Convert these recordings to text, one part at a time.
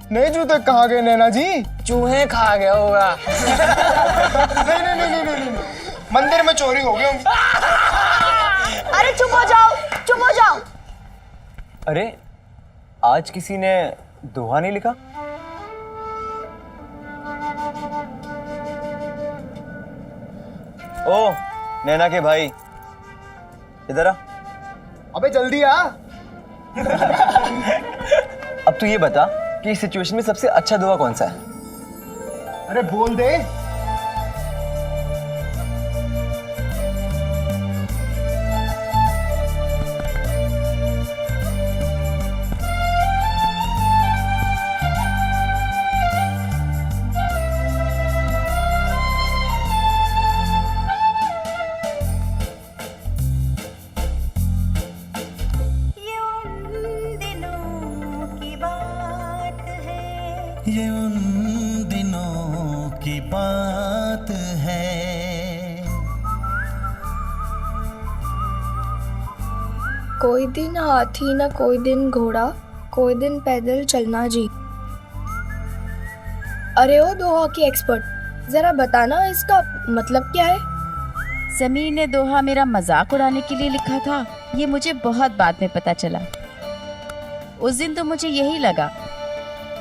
नहीं जूते कहाँ गए नैना जी? चूहे खा गया होगा। नहीं, मंदिर में चोरी हो गई होंगी। अरे चुप हो जाओ, चुप हो जाओ। अरे आज किसी ने दोहा नहीं लिखा? ओ नैना के भाई, इधर आ। अबे जल्दी आ। अब तू ये बता कि इस सिचुएशन में सबसे अच्छा दोहा कौन सा है? अरे बोल दे। ये उन दिनों की बात है। कोई दिन हाथी न कोई दिन घोड़ा, कोई दिन पैदल चलना जी। अरे ओ दोहा की एक्सपर्ट, जरा बताना इसका मतलब क्या है? समीर ने दोहा मेरा मजाक उड़ाने के लिए लिखा था, ये मुझे बहुत बाद में पता चला। उस दिन तो मुझे यही लगा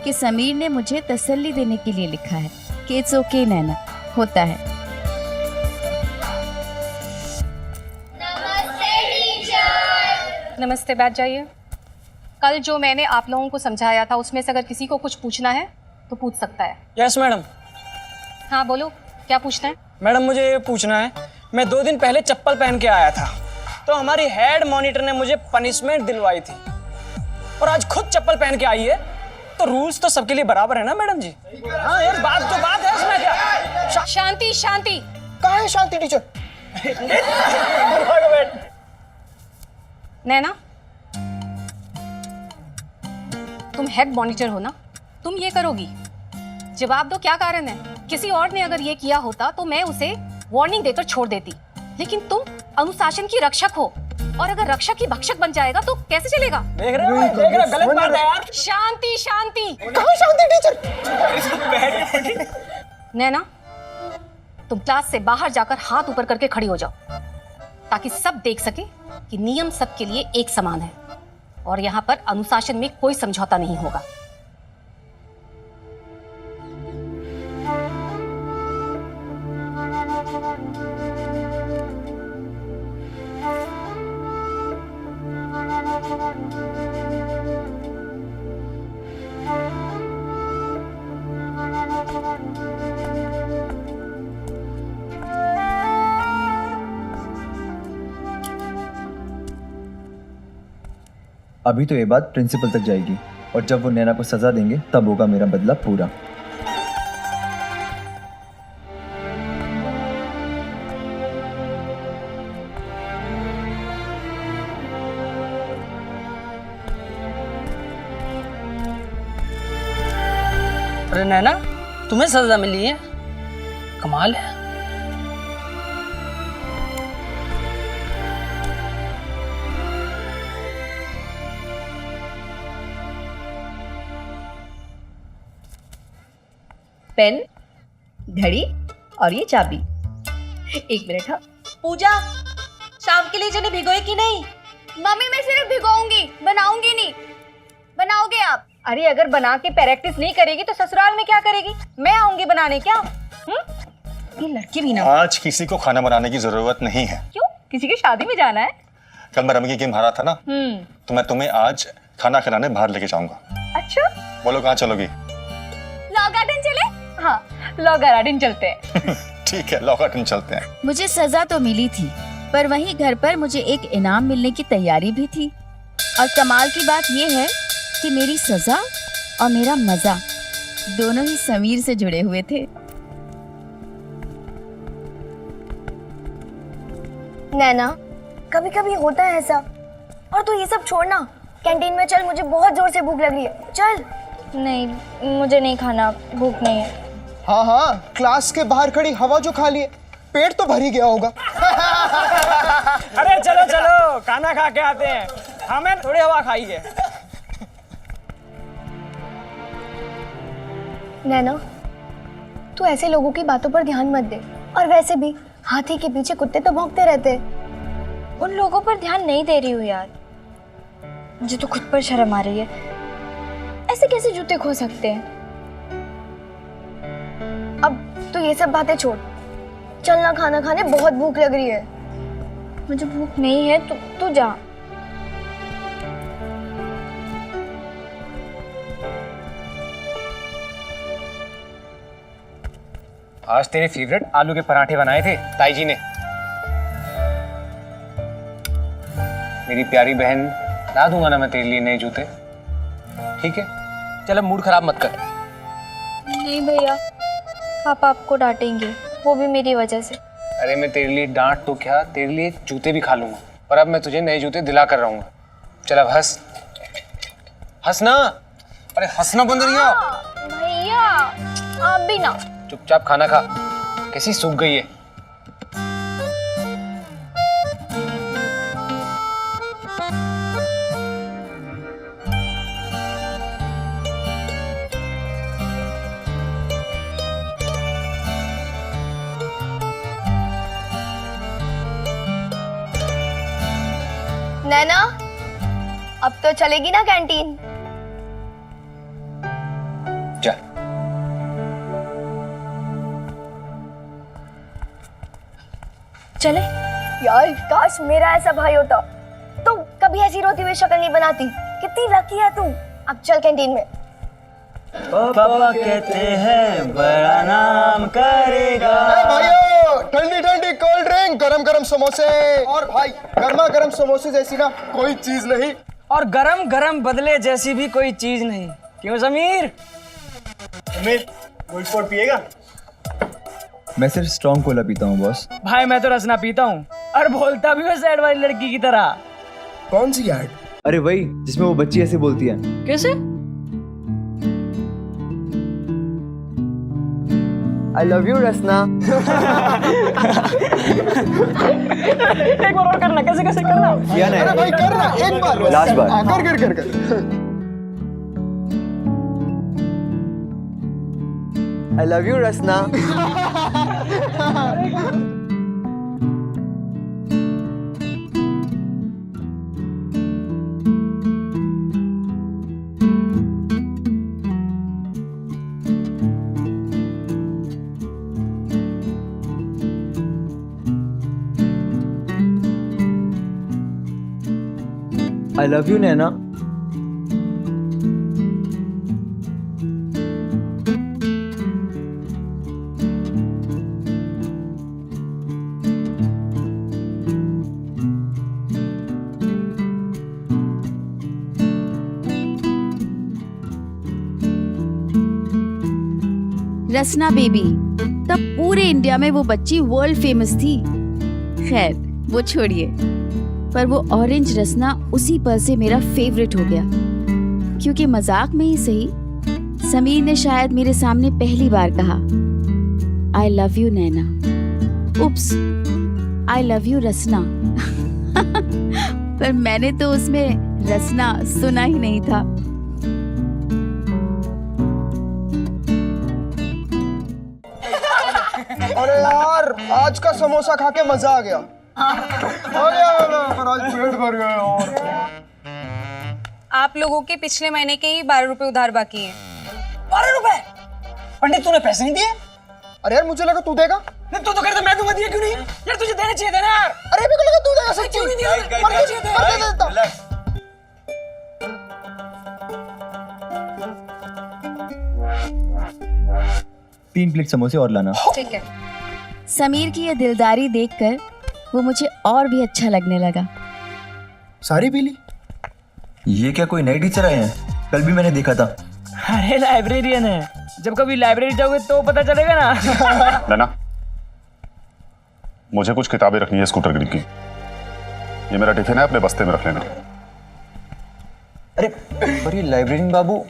कि समीर ने मुझे तसल्ली देने के लिए लिखा है कि इट्स ओके नैना, होता है। नमस्ते, बैठ जाइए। कल जो मैंने आप लोगों को समझाया था उसमें से अगर किसी को कुछ पूछना है तो पूछ सकता है। Yes madam. हाँ बोलो, क्या पूछना है? मैडम मुझे ये पूछना है, मैं 2 दिन पहले चप्पल पहन के आया था तो हमारी हेड मॉनिटर ने मुझे पनिशमेंट दिलवाई थी, और आज खुद चप्पल पहन के आई है, तो रूल्स तो सबके लिए बराबर है ना मैडम जी? हाँ यार, बात तो बात है इसमें क्या? शांति शांति। कहाँ है शांति टीचर? नैना, तुम हेड मॉनिटर हो ना, तुम ये करोगी? जवाब दो, क्या कारण है? किसी और ने अगर ये किया होता तो मैं उसे वार्निंग देकर छोड़ देती, लेकिन तुम अनुशासन की रक्षक हो, और अगर रक्षक ही भक्षक बन जाएगा तो कैसे चलेगा? देख रहे हो गलत बात है यार। शांति शांति। कहाँ शांति टीचर? नैना, तुम क्लास से बाहर जाकर हाथ ऊपर करके खड़ी हो जाओ, ताकि सब देख सके कि नियम सबके लिए एक समान है और यहाँ पर अनुशासन में कोई समझौता नहीं होगा। अभी तो ये बात प्रिंसिपल तक जाएगी, और जब वो नैना को सजा देंगे तब होगा मेरा बदला पूरा। अरे नैना, तुम्हें सजा मिली है? कमाल है। पेन, घड़ी और ये चाबी। 1 मिनट। हाँ पूजा, शाम के लिए चने भिगोए कि नहीं? मम्मी मैं सिर्फ भिगोऊंगी, बनाऊंगी नहीं। बनाओगे आप? अरे अगर बना के प्रैक्टिस नहीं करेगी तो ससुराल में क्या करेगी? मैं आऊंगी बनाने क्या? ये लड़की भी ना। आज किसी को खाना बनाने की जरूरत नहीं है। क्यों? किसी की शादी में जाना है? कल मैं रमी की गेम हारा था ना, तो मैं तुम्हें आज खाना खिलाने बाहर लेके जाऊंगा। अच्छा, बोलो कहाँ चलोगी? लॉ गार्डन चले? हाँ लॉ गार्डन चलते हैं। ठीक है, लॉ गार्डन चलते हैं। मुझे सजा तो मिली थी, पर वहीं घर पर मुझे एक इनाम मिलने की तैयारी भी थी। और कमाल की बात यह है कि मेरी सजा और मेरा मजा दोनों ही समीर से जुड़े हुए थे। नैना, कभी कभी होता है ऐसा। और तू ये सब छोड़ना, कैंटीन में चल, मुझे बहुत जोर से भूख लग रही है। चल। नहीं, मुझे नहीं खाना, भूख नहीं है। हाँ हाँ, क्लास के बाहर खड़ी हवा जो खा लिए, पेट तो भर ही गया होगा। अरे चलो चलो, खाना खा के आते हैं, हमें थोड़ी हवा खाई है। नैना, तू ऐसे लोगों की बातों पर ध्यान मत दे। और वैसे भी हाथी के पीछे कुत्ते तो भौंकते रहते। उन लोगों पर ध्यान नहीं दे रही हूँ यार, मुझे तो खुद पर शर्म आ रही है। ऐसे कैसे जूते खो सकते हैं? अब तो ये सब बातें छोड़, चलना खाना खाने, बहुत भूख लग रही है। मुझे भूख नहीं है, तू जा। आज तेरे फेवरेट आलू के पराठे बनाए थे ताई जी ने। मेरी प्यारी बहन, ला दूंगा ना मैं तेरे लिए नए जूते, ठीक है? चल अब मूड खराब मत कर। नहीं भैया, पापा आपको डांटेंगे, वो भी मेरी वजह से। अरे मैं तेरे लिए डांट तो क्या, तेरे लिए जूते भी खा लूंगा, पर अब मैं तुझे नए जूते दिला कर रहूंगा। चल अब हंस, हंसना। अरे हंसना बंद नहीं है। भैया आप भी ना। चुपचाप खाना खा, कैसी सूख गई है। नैना, अब तो चलेगी ना कैंटीन? जा। चले? यार काश मेरा ऐसा भाई होता, तो कभी ऐसी रोती हुई शक्ल नहीं बनाती। कितनी लकी है तू। अब चल कैंटीन में। पापा कहते हैं बड़ा नाम करेगा। भाइयों, ठंडी ठंडी कोल्ड ड्रिंक, गरम गरम समोसे, और भाई गर्मा गर्म समोसे जैसी ना कोई चीज नहीं। और गरम गरम बदले जैसी भी कोई चीज नहीं। क्यों समीर? समीर, कोल्ड स्पॉट पिएगा? मैं सिर्फ स्ट्रॉन्ग कोला पीता हूँ बॉस। भाई मैं तो रसना पीता हूँ, और बोलता भी मैं सैड वाली लड़की की तरह। कौन सी ऐड? अरे वही जिसमें वो बच्ची ऐसे बोलती है। कैसे? I love you रसना। एक बार और करना, कैसे कैसे करना? किया ना? अरे भाई करना एक बार, लास्ट बार। कर। I love you Rasna. I love you Naina. Rasna baby, तब पूरे इंडिया में वो बच्ची वर्ल्ड फेमस थी। खैर वो छोड़िए, पर वो ऑरेंज रसना उसी पल से मेरा फेवरेट हो गया, क्योंकि मजाक में ही सही समीर ने शायद मेरे सामने पहली बार कहा I love you Naina. Oops, I love you Rasna. पर मैंने तो उसमें रसना सुना ही नहीं था। अरे यार, आज का समोसा खा के मजा आ गया। पर आज पेट भर गया। और आप लोगों के पिछले महीने के ही 12 रुपए उधार बाकी हैं। 12 रुपए? पंडित तूने पैसे नहीं दिए? अरे यार मुझे लगा तू देगा। नहीं, तू तो कहता मैं दूंगा, दिया क्यों नहीं? यार तुझे देना चाहिए था ना यार। अरे मेरे को लगा तू देगा। सच्ची क्यों नहीं दिया? पर दे देता। तीन प्लेट समोसे और लाना। ठीक है। समीर की ये दिलदारी देखकर वो मुझे और भी अच्छा लगने लगा। सारी पी ली? ये क्या कोई नए टीचर आए हैं? कल भी मैंने देखा था। अरे लाइब्रेरियन है, जब कभी लाइब्रेरी जाओगे तो पता चलेगा ना। नैना, मुझे कुछ किताबें रखनी है स्कूटर ग्रिप की। ये मेरा टिफिन है, अपने बस्ते में रख लेना। अरे पर ये लाइब्रेरियन बाबू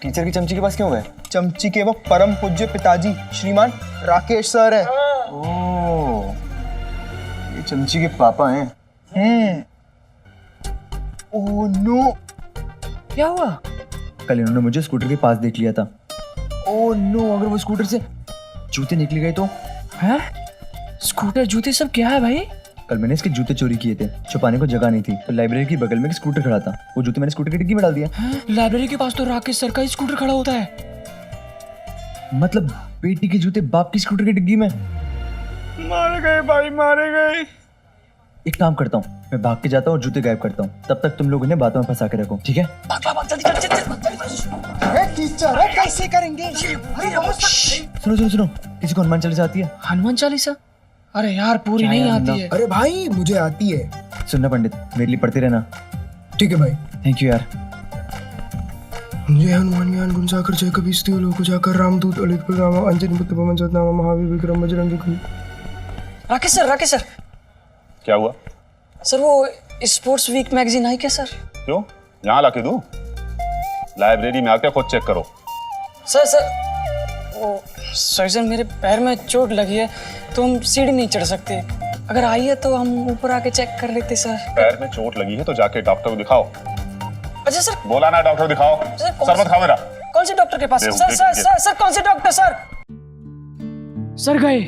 टीचर की चमची के पास क्यों गए? चमची के वो परम पूज्य पिताजी श्रीमान राकेश सर हैं। ओह, ये चमची के पापा हैं। Oh no. क्या हुआ? कल इन्होंने मुझे स्कूटर के पास देख लिया था। ओह नो, अगर वो स्कूटर से जूते निकल गए तो? हैं? स्कूटर जूते सब क्या है भाई? कल मैंने इसके जूते चोरी किए थे, छुपाने को जगह नहीं थी, तो लाइब्रेरी के बगल में एक स्कूटर खड़ा था, वो जूते मैंने स्कूटर की डिग्गी में डाल दिया। लाइब्रेरी के पास तो राकेश सर का ही स्कूटर खड़ा होता है। मतलब बेटी के जूते बाप की स्कूटर की डिग्गी में? मारे गए भाई, मारे गए। एक काम करता हूँ, मैं भाग के जाता हूँ और जूते गायब करता हूँ, तब तक तुम लोग उन्हें बातों में फंसा के रखो, ठीक है? टीचर कैसे करेंगे? सुनो सुनो सुनो, किसी को हनुमान चालीसा आती है? हनुमान चालीसा? अरे यार पूरी क्या नहीं यार, आती है। अरे भाई मुझे आती है। सुनना पंडित, मेरे लिए पढ़ते रहना। ठीक है भाई। थैंक यू यार। जय हनुमान ज्ञान गुण सागर जय कपीस लोक जाकर रामदूत अलित राम अंजन पुत्र पवन सतनाम महावीर विक्रम बजरंगी। राकेश सर क्या हुआ? सर वो स्पोर्ट्स वीक मैगजीन आई क्या सर? क्यों, यहाँ लाके दूं? लाइब्रेरी में आके खुद चेक करो। सर मेरे पैर में चोट लगी है तो हम सीढ़ी नहीं चढ़ सकते। अगर आई है तो हम ऊपर आके चेक कर लेते सर। पैर में चोट लगी है तो जाके डॉक्टर को दिखाओ। अच्छा सर, बोला ना डॉक्टर को दिखाओ। सर मत खाओ मेरा। कौन से डॉक्टर के पास? सर कौन से डॉक्टर? सर गए।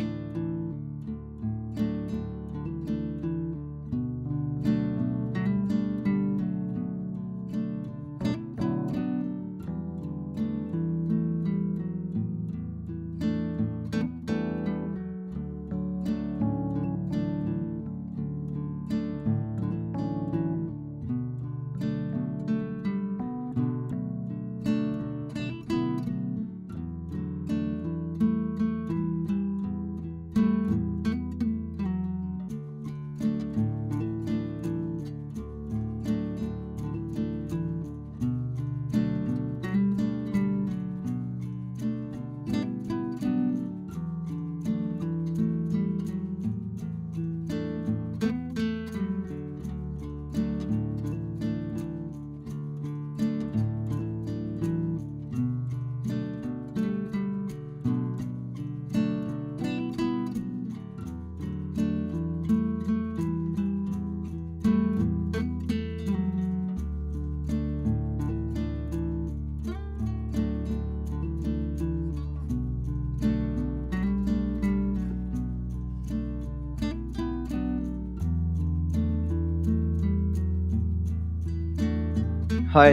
हाय।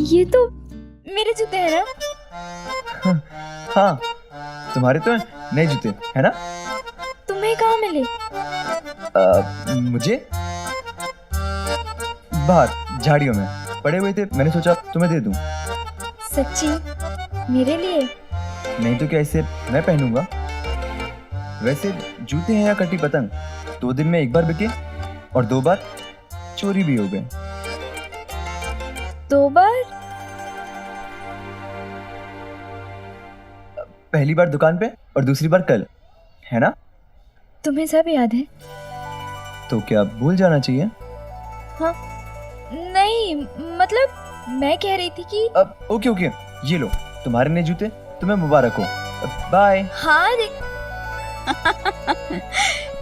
ये तो मेरे जूते हैं ना? हाँ, तुम्हारे तो नए जूते है ना? तुम्हें कहाँ मिले? मुझे बाहर झाड़ियों में पड़े हुए थे, मैंने सोचा तुम्हें दे दूं। सच्ची? मेरे लिए? नहीं तो क्या इसे मैं पहनूंगा? वैसे जूते हैं या कटी पतंग, 2 दिन में 1 बार बिके और 2 बार चोरी भी हो गए। 2 बार? पहली बार दुकान पे और दूसरी बार कल, है ना? तुम्हें सब याद है? तो क्या भूल जाना चाहिए? हाँ, नहीं मतलब मैं कह रही थी कि ओके, ये लो तुम्हारे नए जूते, तुम्हें मुबारक हो। बाय। हाँ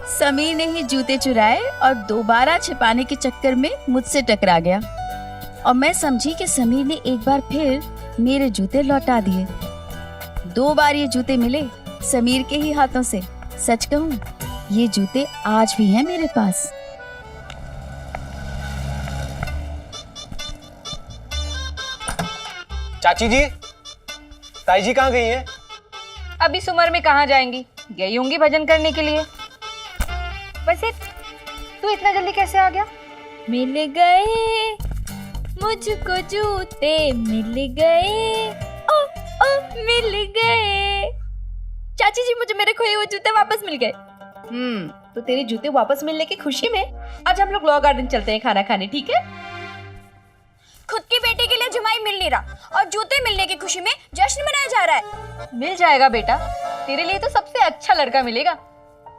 समीर ने ही जूते चुराए और दोबारा छिपाने के चक्कर में मुझसे टकरा गया और मैं समझी कि समीर ने एक बार फिर मेरे जूते लौटा दिए। 2 बार ये जूते मिले समीर के ही हाथों से। सच कहूँ, ये जूते आज भी हैं मेरे पास। चाची जी, ताई जी कहाँ गई है? अभी इस उम्र में कहाँ जाएंगी, गई होंगी भजन करने के लिए। वैसे तू इतना जल्दी कैसे आ गया? मिल गए मुझको जूते, मिल गए ओ मिल गए। चाची जी, मुझे मेरे खोए हुए जूते वापस मिल गए। तो तेरे जूते वापस मिलने की खुशी में आज हम लोग लॉ गार्डन चलते हैं खाना खाने, ठीक है? खुद की बेटी के लिए जमाई मिल नहीं रहा और जूते मिलने की खुशी में जश्न मनाया जा रहा है। मिल जाएगा बेटा, तेरे लिए तो सबसे अच्छा लड़का मिलेगा।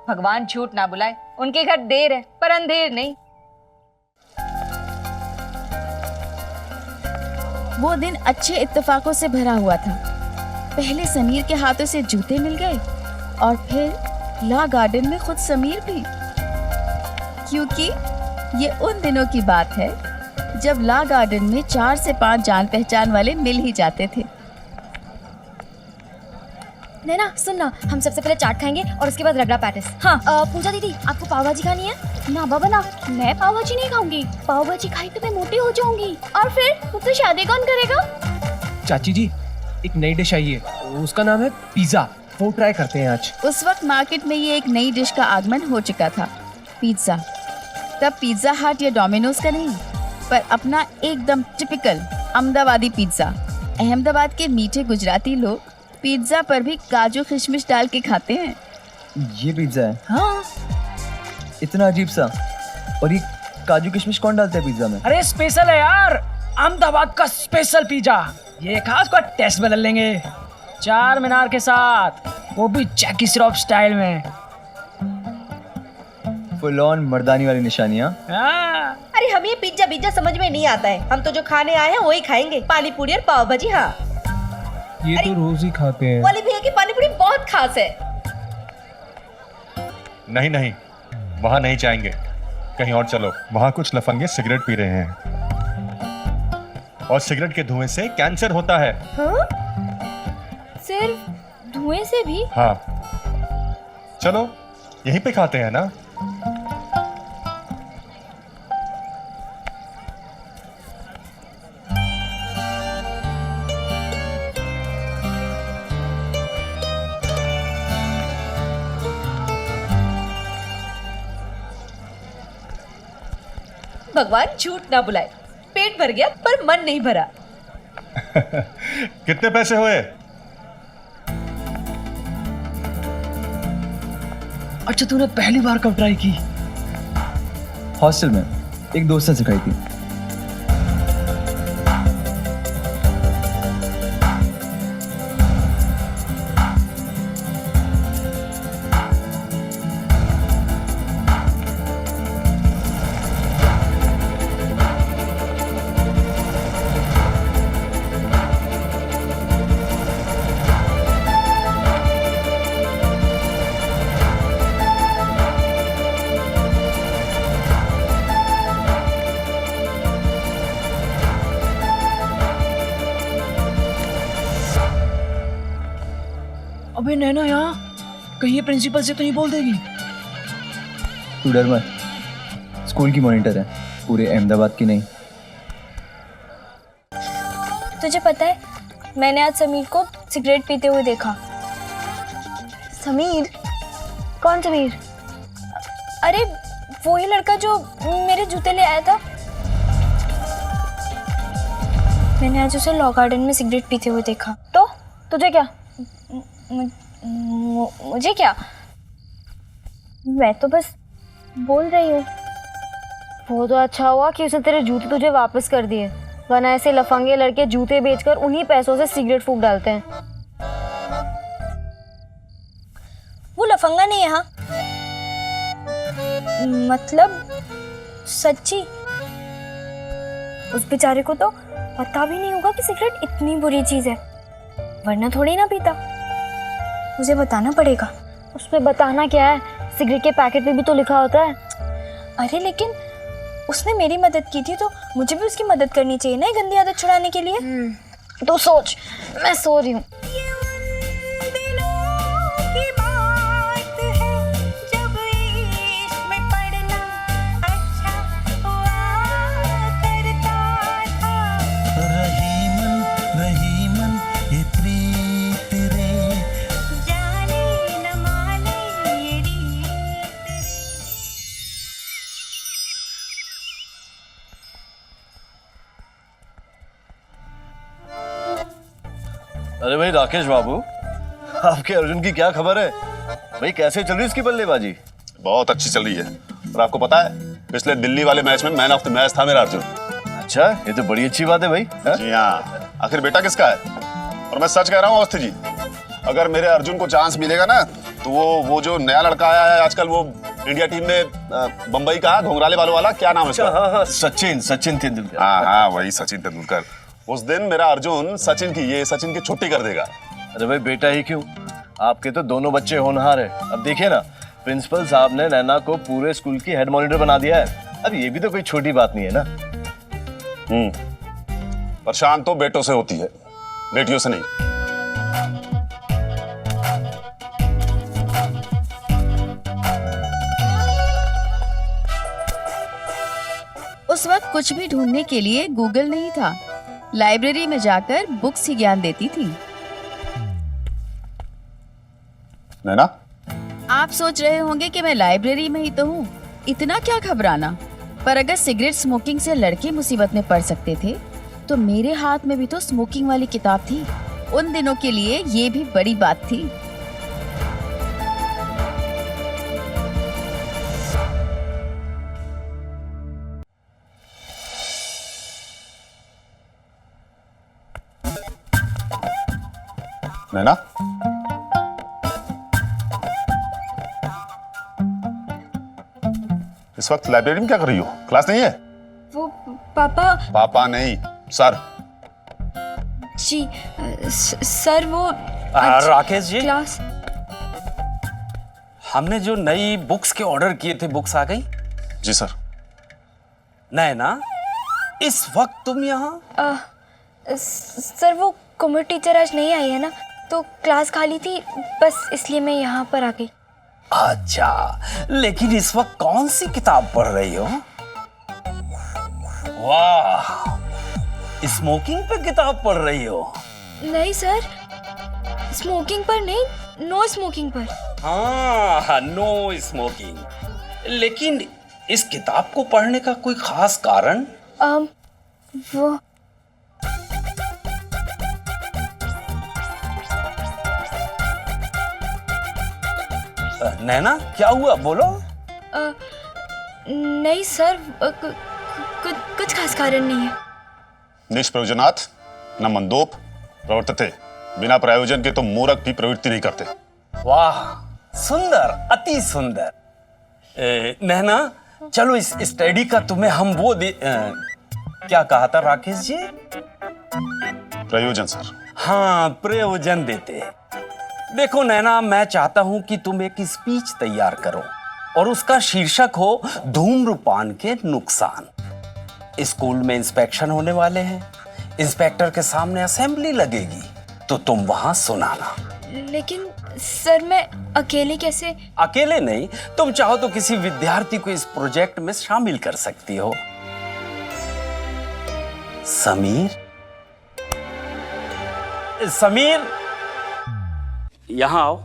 भगवान झूठ ना बुलाए, उनके घर देर है पर अंधेर नहीं। वो दिन अच्छे इत्तेफाकों से भरा हुआ था। पहले समीर के हाथों से जूते मिल गए और फिर लॉ गार्डन में खुद समीर भी, क्योंकि ये उन दिनों की बात है जब ला गार्डन में 4 से 5 जान पहचान वाले मिल ही जाते थे। नैना सुन ना, हम सबसे पहले चाट खाएंगे और उसके बाद रगड़ा पैटिस। हाँ पूजा दीदी, आपको पाव भाजी खानी है? ना बाबा ना, मैं पाव भाजी नहीं खाऊंगी। पाव भाजी खाई तो मैं मोटी हो जाऊंगी। और फिर मुझसे शादी कौन करेगा? चाची जी, एक नई डिश आई है, उसका नाम है पिज्जा। वो ट्राई करते हैं आज। उस वक्त मार्केट में ये एक नई डिश का आगमन हो चुका था, पिज्ज़ा। तब पिज्ज़ा हट या डोमिनोज का नहीं, पर अपना एकदम टिपिकल अहमदाबादी पिज्ज़ा। अहमदाबाद के मीठे गुजराती लोग पिज्ज़ा पर भी काजू किशमिश डाल के खाते हैं। ये पिज्जा है? हाँ, इतना अजीब सा। और ये काजू किशमिश कौन डालता है पिज्जा में? अरे स्पेशल है यार, अहमदाबाद का स्पेशल पिज्जा। ये खास का टेस्ट बदल लेंगे, 4 मीनार के साथ, वो भी जैकी श्रॉफ स्टाइल में। फुल ऑन मर्दानी वाली निशानियाँ। हाँ। अरे हमें ये पिज्जा समझ में नहीं आता है, हम तो जो खाने आए हैं वही खाएंगे, पानी पूरी और पाव भाजी। हाँ ये तो रोज ही खाते हैं। वाली भैया की पानी पूरी बहुत खास है। नहीं नहीं, वहां नहीं जाएंगे, कहीं और चलो। वहां कुछ लफंगे सिगरेट पी रहे हैं और सिगरेट के धुएं से कैंसर होता है। हाँ? सिर्फ धुएं से भी? हाँ चलो, यहीं पे खाते हैं ना। भगवान झूठ ना बुलाए, पेट भर गया पर मन नहीं भरा। कितने पैसे हुए? अच्छा, तूने पहली बार कब ट्राई की? हॉस्टल में एक दोस्त ने सिखाई थी। अबे नैना, यहाँ कहीं ये प्रिंसिपल से तो नहीं बोल देगी? तू डर मत, स्कूल की मॉनिटर है, पूरे अहमदाबाद की नहीं। तुझे पता है, मैंने आज समीर को सिगरेट पीते हुए देखा। समीर? कौन समीर? अरे वो ही लड़का जो मेरे जूते ले आया था। मैंने आज उसे लॉ गार्डन में सिगरेट पीते हुए देखा। तो तुझे क्या? मुझे क्या? मैं तो बस बोल रही हूँ। वो तो अच्छा हुआ कि उसने तेरे जूते तुझे वापस कर दिए, वरना ऐसे लफंगे लड़के जूते बेचकर उन्हीं पैसों से सिगरेट फूंक डालते हैं। वो लफंगा नहीं है, हाँ मतलब सच्ची। उस बेचारे को तो पता भी नहीं होगा कि सिगरेट इतनी बुरी चीज है, वरना थोड़ी ना पीता। मुझे बताना पड़ेगा। उसमें बताना क्या है, सिगरेट के पैकेट पे भी तो लिखा होता है। अरे लेकिन उसने मेरी मदद की थी, तो मुझे भी उसकी मदद करनी चाहिए ना, गंदी आदत छुड़ाने के लिए। तो सोच, मैं सो रही हूँ। अरे भाई राकेश बाबू, आपके अर्जुन की क्या खबर है भाई? कैसे चल रही है इसकी बल्लेबाजी? बहुत अच्छी चल रही है। और आपको पता है, पिछले दिल्ली वाले मैच में मैन ऑफ द मैच था मेरा अर्जुन। अच्छा, ये तो बड़ी अच्छी बात है भाई। जी हाँ, आखिर बेटा किसका है? और मैं सच कह रहा हूँ अवस्थी जी, अगर मेरे अर्जुन को चांस मिलेगा ना, तो वो जो नया लड़का आया है आजकल, वो इंडिया टीम में बम्बई का घुंघराले बालों वाला, क्या नाम है उसका? हाँ हाँ, सचिन तेंदुलकर। हाँ वही सचिन तेंदुलकर। उस दिन मेरा अर्जुन सचिन की छुट्टी कर देगा। अरे भाई बेटा ही क्यों, आपके तो दोनों बच्चे होनहार है। अब देखिए ना, प्रिंसिपल साहब ने नैना को पूरे स्कूल की हेड मॉनिटर बना दिया है। अब ये भी तो कोई छोटी बात नहीं है ना। परेशान तो बेटों से होती है, बेटियों से नहीं। उस वक्त कुछ भी ढूंढने के लिए गूगल नहीं था। लाइब्रेरी में जाकर बुक्स ही ज्ञान देती थी। नैना, आप सोच रहे होंगे कि मैं लाइब्रेरी में ही तो हूँ, इतना क्या घबराना। पर अगर सिगरेट स्मोकिंग से लड़के मुसीबत में पड़ सकते थे तो मेरे हाथ में भी तो स्मोकिंग वाली किताब थी। उन दिनों के लिए ये भी बड़ी बात थी। नैना, इस वक्त लाइब्रेरी में क्या कर रही हो? क्लास नहीं है? वो पापा। पापा नहीं, सर। जी सर, वो राकेश जी, क्लास। हमने जो नई बुक्स के ऑर्डर किए थे, बुक्स आ गई? जी सर। नैना, इस वक्त तुम यहाँ? सर वो कॉमर्स टीचर आज नहीं आई है ना, तो क्लास खाली थी, बस इसलिए मैं यहाँ पर आ गई। अच्छा, लेकिन इस वक्त कौन सी किताब पढ़ रही हो? वाह, स्मोकिंग पे किताब पढ़ रही हो? नहीं सर, स्मोकिंग पर नहीं, नो स्मोकिंग पर। हाँ, नो स्मोकिंग। लेकिन इस किताब को पढ़ने का कोई खास कारण? वो नैना, क्या हुआ, बोलो। नहीं सर, कुछ खास कारण नहीं है। निष्प्रयोजनात् न मंदोप प्रवर्तते। बिना प्रयोजन के तो मूर्ख भी प्रवृत्ति नहीं करते। वाह, सुंदर, अति सुंदर। नैना, चलो इस स्टडी का तुम्हें हम वो क्या कहा था राकेश जी? प्रयोजन सर। हाँ, प्रयोजन देते। देखो नैना, मैं चाहता हूं कि तुम एक स्पीच तैयार करो और उसका शीर्षक हो धूम्रपान के नुकसान। स्कूल में इंस्पेक्शन होने वाले हैं, इंस्पेक्टर के सामने असेंबली लगेगी, तो तुम वहां सुनाना। लेकिन सर मैं अकेले कैसे? अकेले नहीं, तुम चाहो तो किसी विद्यार्थी को इस प्रोजेक्ट में शामिल कर सकती हो। समीर, समीर, यहां आओ।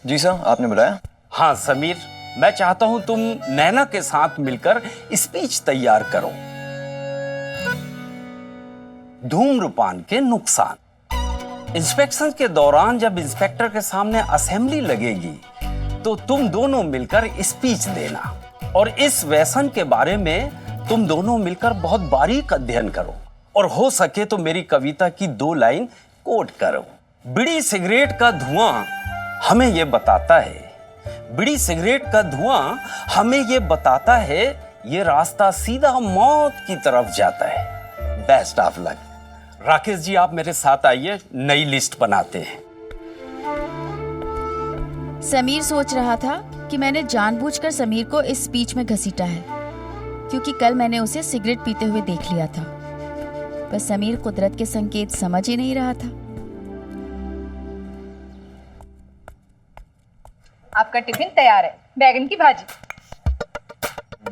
जी सर, आपने बुलाया? हाँ समीर, मैं चाहता हूं तुम नैना के साथ मिलकर स्पीच तैयार करो। धूम्रपान के नुकसान। इंस्पेक्शन के दौरान जब इंस्पेक्टर के सामने असेंबली लगेगी तो तुम दोनों मिलकर स्पीच देना और इस व्यसन के बारे में तुम दोनों मिलकर बहुत बारीक अध्ययन करो और हो सके तो मेरी कविता की 2 लाइन कोट करो। बीड़ी सिगरेट का धुआं हमें यह बताता है, बीड़ी सिगरेट का धुआं हमें यह बताता है, ये रास्ता सीधा मौत की तरफ जाता है। Best of luck. Rakesh ji, आप मेरे साथ आइए, नई लिस्ट बनाते हैं। समीर सोच रहा था कि मैंने जानबूझकर समीर को इस स्पीच में घसीटा है, क्योंकि कल मैंने उसे सिगरेट पीते हुए देख लिया था। पर समीर कुदरत के संकेत समझ ही नहीं रहा था। आपका टिफिन तैयार है, बैगन की भाजी।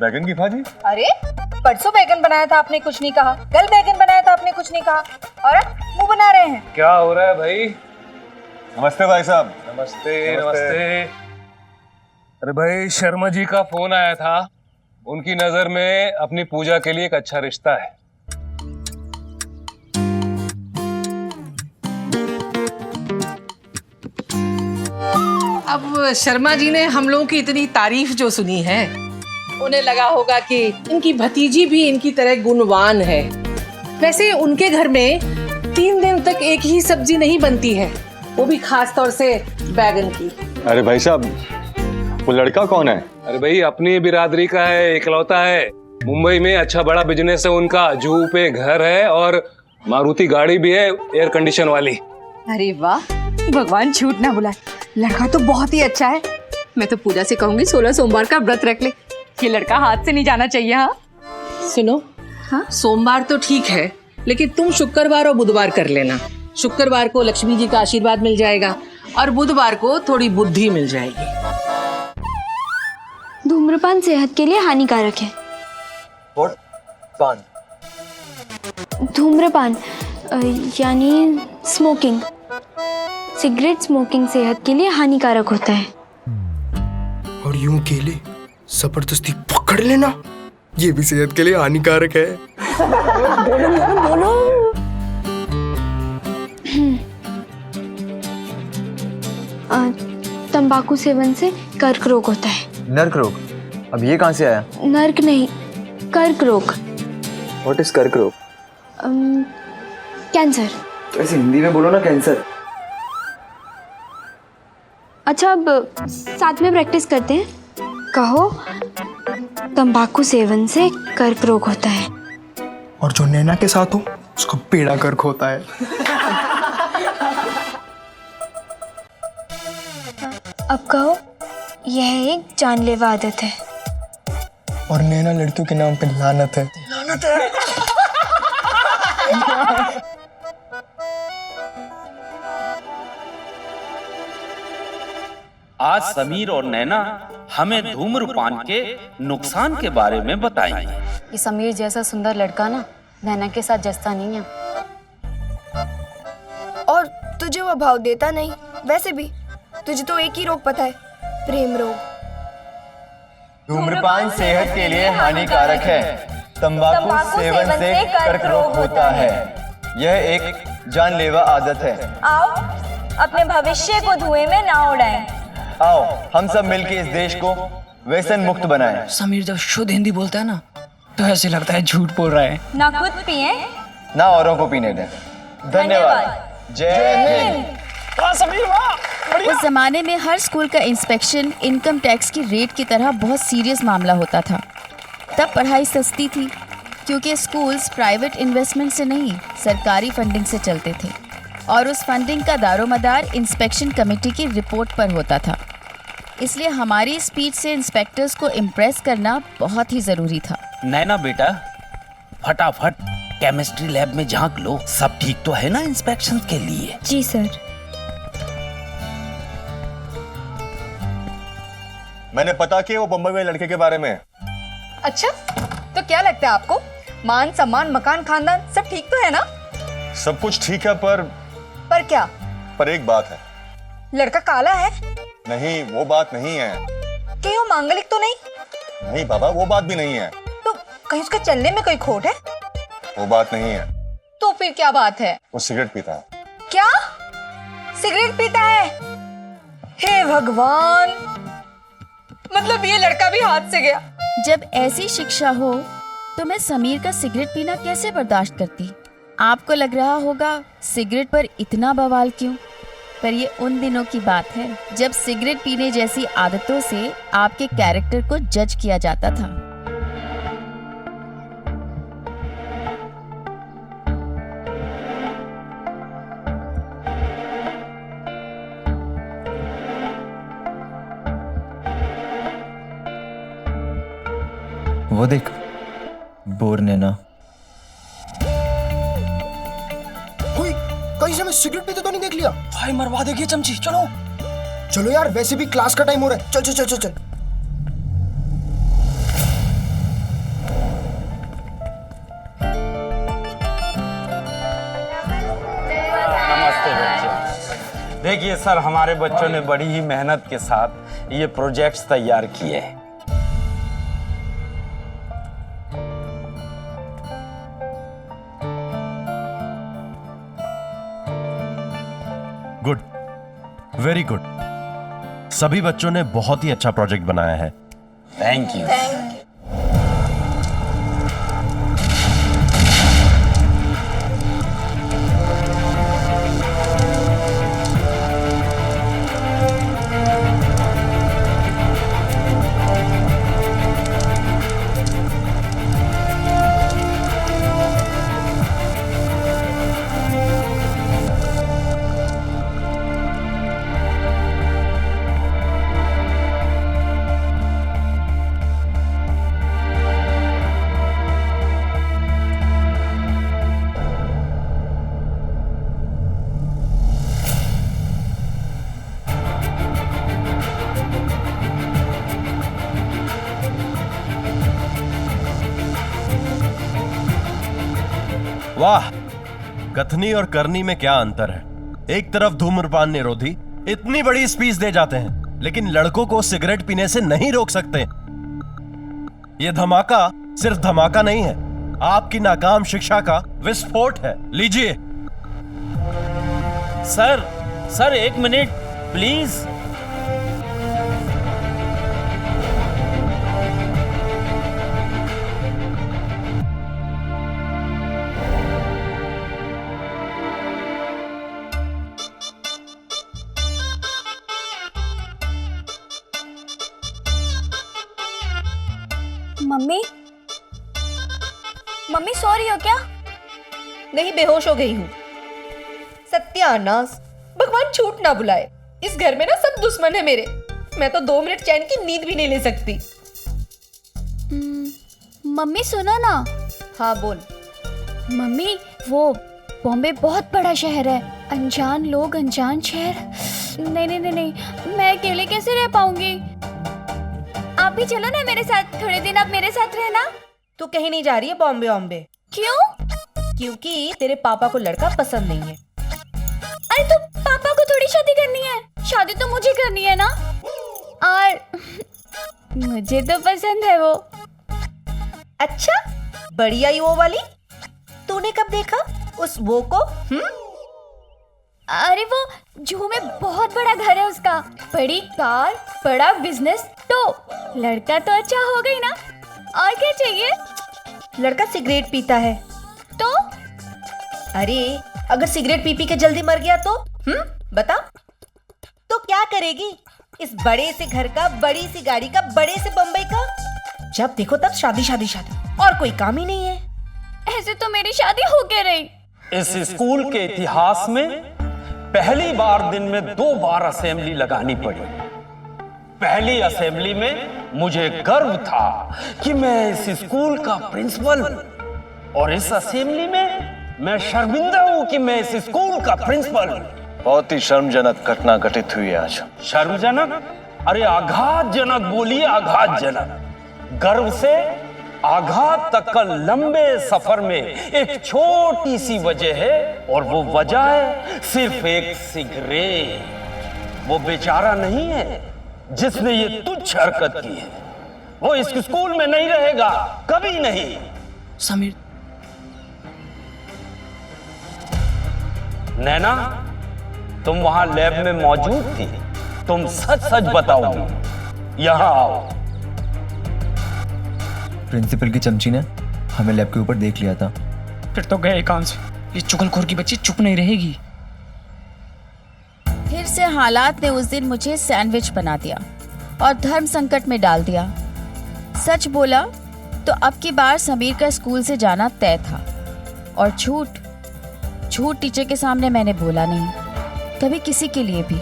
बैगन की भाजी? अरे परसों बैगन बनाया था, आपने कुछ नहीं कहा। कल बैगन बनाया था, आपने कुछ नहीं कहा, और अब मुंह बना रहे हैं। क्या हो रहा है भाई? नमस्ते भाई साहब। नमस्ते, नमस्ते। अरे भाई, शर्मा जी का फोन आया था। उनकी नजर में अपनी पूजा के लिए एक अच्छा रिश्ता है। अब शर्मा जी ने हम लोगों की इतनी तारीफ जो सुनी है, उन्हें लगा होगा कि इनकी भतीजी भी इनकी तरह गुणवान है। वैसे उनके घर में 3 दिन तक एक ही सब्जी नहीं बनती है, वो भी खास तौर से बैगन की। अरे भाई साहब, वो लड़का कौन है? अरे भाई, अपनी बिरादरी का है, इकलौता है। मुंबई में अच्छा बड़ा बिजनेस है उनका, जुहू पे घर है और मारुति गाड़ी भी है, एयर कंडीशन वाली। अरे वाह, भगवान झूठ ना बुलाए, लड़का तो बहुत ही अच्छा है। मैं तो पूजा से कहूंगी 16 सोमवार का व्रत रख ले, ये लड़का हाथ से नहीं जाना चाहिए। हाँ सुनो, हाँ सोमवार तो ठीक है, लेकिन तुम शुक्रवार और बुधवार कर लेना। शुक्रवार को लक्ष्मी जी का आशीर्वाद मिल जाएगा और बुधवार को थोड़ी बुद्धि मिल जाएगी। धूम्रपान सेहत के लिए हानिकारक है। पान? धूम्रपान यानी स्मोकिंग। सिगरेट स्मोकिंग सेहत के लिए हानिकारक होता है। और यूं केले जबरदस्ती पकड़ लेना, ये भी सेहत के लिए हानिकारक है। बोलो। तंबाकू सेवन से कर्क रोग होता है। नर्क रोग? अब ये कहाँ से आया? नर्क नहीं, कर्क रोग। व्हाट इज कर्क रोग? कैंसर। तो ऐसे हिंदी में बोलो ना, कैंसर। अच्छा, अब साथ में प्रैक्टिस करते हैं। कहो, तंबाकू सेवन से कर्क रोग होता है। और जो नैना के साथ हो उसका पेड़ा कर्क होता है। अब कहो, यह एक जानलेवा आदत है। और नैना लड़कियों के नाम पे लानत है। लानत है। आज समीर और नैना हमें धूम्रपान के नुकसान के बारे में बताएंगे। ये समीर जैसा सुंदर लड़का ना नैना के साथ जचता नहीं है। और तुझे वो भाव देता नहीं। वैसे भी तुझे तो एक ही रोग पता है, प्रेम रोग। धूम्रपान सेहत के लिए हानिकारक है। तंबाकू सेवन से कर्क रोग होता है। यह एक जानलेवा आदत है। आओ अपने भविष्य को धुएं में ना उड़ाएं। आओ हम सब मिलकर इस देश को व्यसन मुक्त बनाएं। समीर जब शुद्ध हिंदी बोलता है ना, तो ऐसे लगता है झूठ बोल रहा है। ना खुद पिए ना औरों को पीने दें। धन्यवाद। जय हिंद। वाह समीर, वाह, बढ़िया। उस जमाने में हर स्कूल का इंस्पेक्शन इनकम टैक्स की रेट की तरह बहुत सीरियस मामला होता था। तब पढ़ाई सस्ती थी क्योंकि स्कूल्स प्राइवेट इन्वेस्टमेंट से नहीं, सरकारी फंडिंग से चलते थे और उस फंडिंग का दारोमदार इंस्पेक्शन कमेटी की रिपोर्ट पर होता था। इसलिए हमारी स्पीच से इंस्पेक्टर्स को इम्प्रेस करना बहुत ही ज़रूरी था। नैना बेटा, फटाफट केमिस्ट्री लैब में झांक लो। सब ठीक तो है ना इंस्पेक्शन के लिए? जी सर। मैंने पता किया वो बम्बई में लड़के के बारे में। अच्छा, तो क्या लगता है आपको? मान सम्मान मकान खानदान सब ठीक तो है ना? सब कुछ ठीक है, पर क्या? पर एक बात है। लड़का काला है? नहीं, वो बात नहीं है। कहीं वो मांगलिक तो नहीं? नहीं बाबा, वो बात भी नहीं है। तो कहीं उसके चलने में कोई खोट है? वो बात नहीं है। तो फिर क्या बात है? वो सिगरेट पीता है। क्या? सिगरेट पीता है? हे भगवान, मतलब ये लड़का भी हाथ से गया। जब ऐसी शिक्षा हो तो मैं समीर का सिगरेट पीना कैसे बर्दाश्त करती? आपको लग रहा होगा सिगरेट पर इतना बवाल क्यों? पर ये उन दिनों की बात है जब सिगरेट पीने जैसी आदतों से आपके कैरेक्टर को जज किया जाता था। वो देख, बोर नैना। कोई कहीं से मैं सिगरेट पीते तो नहीं देख लिया? भाई मरवा देगी चमची। चलो चलो यार, वैसे भी क्लास का टाइम हो रहा है। चल चल चल चल चल। नमस्ते बच्चे। देखिए सर, हमारे बच्चों ने बड़ी ही मेहनत के साथ ये प्रोजेक्ट्स तैयार किए हैं। Good, very good. सभी बच्चों ने बहुत ही अच्छा प्रोजेक्ट बनाया है। Thank you. वाह, कथनी और करनी में क्या अंतर है। एक तरफ धूम्रपान निरोधी इतनी बड़ी स्पीच दे जाते हैं, लेकिन लड़कों को सिगरेट पीने से नहीं रोक सकते। ये धमाका सिर्फ धमाका नहीं है, आपकी नाकाम शिक्षा का विस्फोट है। लीजिए। Sir 1 minute please. Mummy, mummy सो रही हो क्या? नहीं, बेहोश हो गई हूँ। सत्यानाश, भगवान छूट ना बुलाए। इस घर में ना सब दुश्मन है मेरे। मैं तो 2 मिनट चैन की नींद भी नहीं ले सकती। मम्मी सुनो ना। हाँ बोल। मम्मी, वो बॉम्बे बहुत बड़ा शहर है, अनजान लोग, अनजान शहर। नहीं, मैं अकेले कैसे रह पाऊंगी? आप भी चलो ना मेरे साथ, थोड़े दिन आप मेरे साथ रहना। तू कहीं नहीं जा रही है बॉम्बे वॉम्बे। क्यों? क्योंकि तेरे पापा को लड़का पसंद नहीं है। अरे तो पापा को थोड़ी शादी करनी है, शादी तो मुझे करनी है ना। और मुझे तो पसंद है वो। अच्छा, बड़ी आई वो वाली? तूने कब देखा उस वो को? अरे वो जूहू में बहुत बड़ा घर है उसका, बड़ी कार, बड़ा बिजनेस, तो लड़का तो अच्छा हो गई ना, और क्या चाहिए? लड़का सिगरेट पीता है तो? अरे अगर सिगरेट पी पी के जल्दी मर गया तो? बता तो क्या करेगी? इस बड़े से घर का, बड़ी सी गाड़ी का, बड़े से बम्बई का, जब देखो तब शादी शादी शादी, और कोई काम ही नहीं है। ऐसे तो मेरी शादी हो के रही। इस स्कूल के इतिहास में पहली बार दिन में 2 बार असेंबली लगानी पड़ी। पहली असेंबली में मुझे गर्व था कि मैं इस स्कूल का प्रिंसिपल हूं, और इस असेंबली में मैं शर्मिंदा हूं कि मैं इस स्कूल का प्रिंसिपल हूं। बहुत ही शर्मजनक घटना घटित हुई आज। शर्मजनक? अरे आघातजनक बोलिए, आघातजनक। गर्व से आघात तक का लंबे सफर में एक छोटी सी वजह है, और वो वजह है सिर्फ एक सिगरेट। वो बेचारा नहीं है जिसने ये तुच्छ हरकत की है, वो इस स्कूल में नहीं रहेगा, कभी नहीं। समीर। नैना, तुम वहां लैब में मौजूद थी, तुम सच सच बताओगी। यहां आओ। प्रिंसिपल की चमची ने हमें लैब के ऊपर देख लिया था। फिर तो गए काम से। ये चुगलखोर की बच्ची चुप नहीं रहेगी। फिर से हालात ने उस दिन मुझे सैंडविच बना दिया और धर्म संकट में डाल दिया। सच बोला तो अब की बार समीर का स्कूल से जाना तय था, और झूठ टीचर के सामने मैंने बोला नहीं, कभी किसी के लिए भी।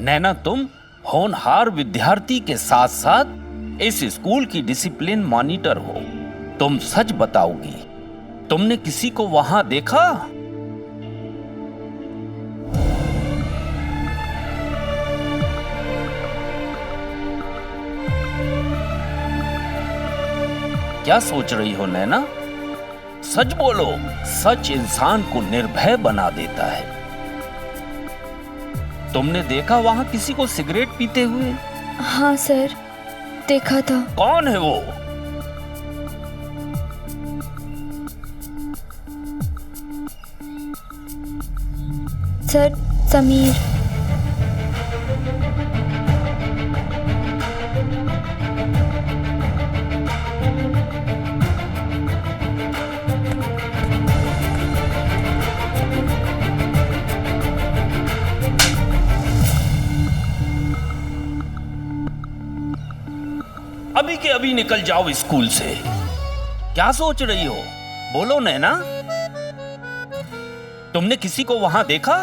नैना, तुम होनहार विद्यार्थी के साथ साथ इस स्कूल की डिसिप्लिन मॉनिटर हो। तुम सच बताओगी, तुमने किसी को वहां देखा? क्या सोच रही हो नैना? सच बोलो, सच इंसान को निर्भय बना देता है। तुमने देखा वहां किसी को सिगरेट पीते हुए? हाँ सर, देखा था। कौन है वो? सर, समीर। अभी के अभी निकल जाओ स्कूल से। क्या सोच रही हो? बोलो नैना, तुमने किसी को वहां देखा?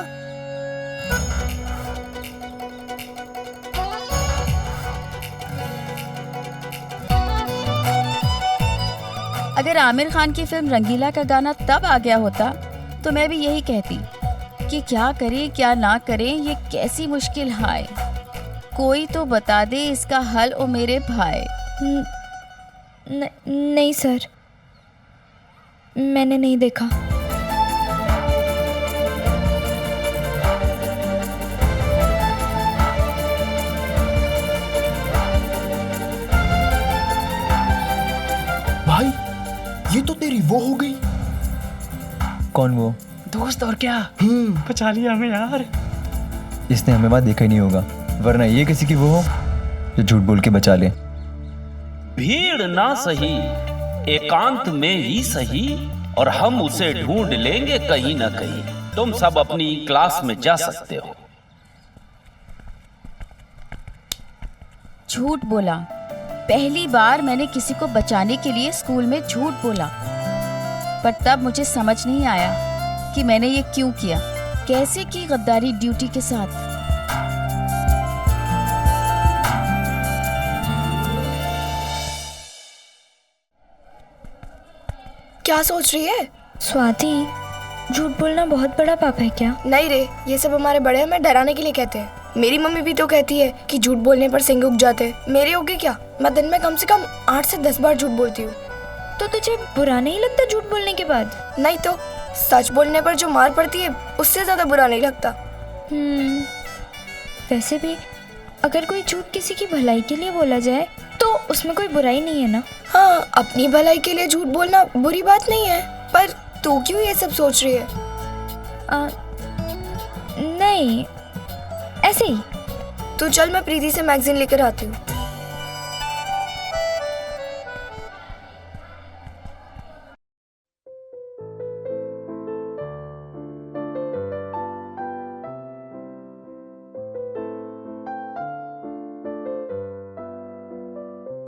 अगर आमिर खान की फिल्म रंगीला का गाना तब आ गया होता तो मैं भी यही कहती कि क्या करें क्या ना करें, ये कैसी मुश्किल हाय, कोई तो बता दे इसका हल ओ मेरे भाई। नहीं सर, मैंने नहीं देखा। भाई ये तो तेरी वो हो गई। कौन वो? दोस्त और क्या, बचा लिया हमें यार। इसने हमें वहां देखा ही नहीं होगा, वरना ये किसी की वो हो जो झूठ बोल के बचा ले। भीड़ ना सही, एकांत में ही सही, और हम उसे ढूंढ लेंगे कहीं ना कहीं। तुम सब अपनी क्लास में जा सकते हो। झूठ बोला। पहली बार मैंने किसी को बचाने के लिए स्कूल में झूठ बोला, पर तब मुझे समझ नहीं आया कि मैंने ये क्यों किया, कैसे की गद्दारी ड्यूटी के साथ। क्या सोच रही है स्वाति? झूठ बोलना बहुत बड़ा पाप है क्या? नहीं रे, ये सब हमारे बड़े हमें डराने के लिए कहते हैं। मेरी मम्मी भी तो कहती है कि झूठ बोलने पर सिंह उग जाते हैं। मेरे होगे क्या? मैं दिन में कम से कम 8 से 10 बार झूठ बोलती हूँ। तो तुझे बुरा नहीं लगता झूठ बोलने के बाद? नहीं तो, सच बोलने पर जो मार पड़ती है उससे ज्यादा बुरा नहीं लगता। वैसे भी अगर कोई झूठ किसी की भलाई के लिए बोला जाए तो उसमें कोई बुराई नहीं है ना? हाँ, अपनी भलाई के लिए झूठ बोलना बुरी बात नहीं है, पर तू क्यों ये सब सोच रही है? नहीं, ऐसे ही। तू चल, मैं प्रीति से मैगजीन लेकर आती हूँ।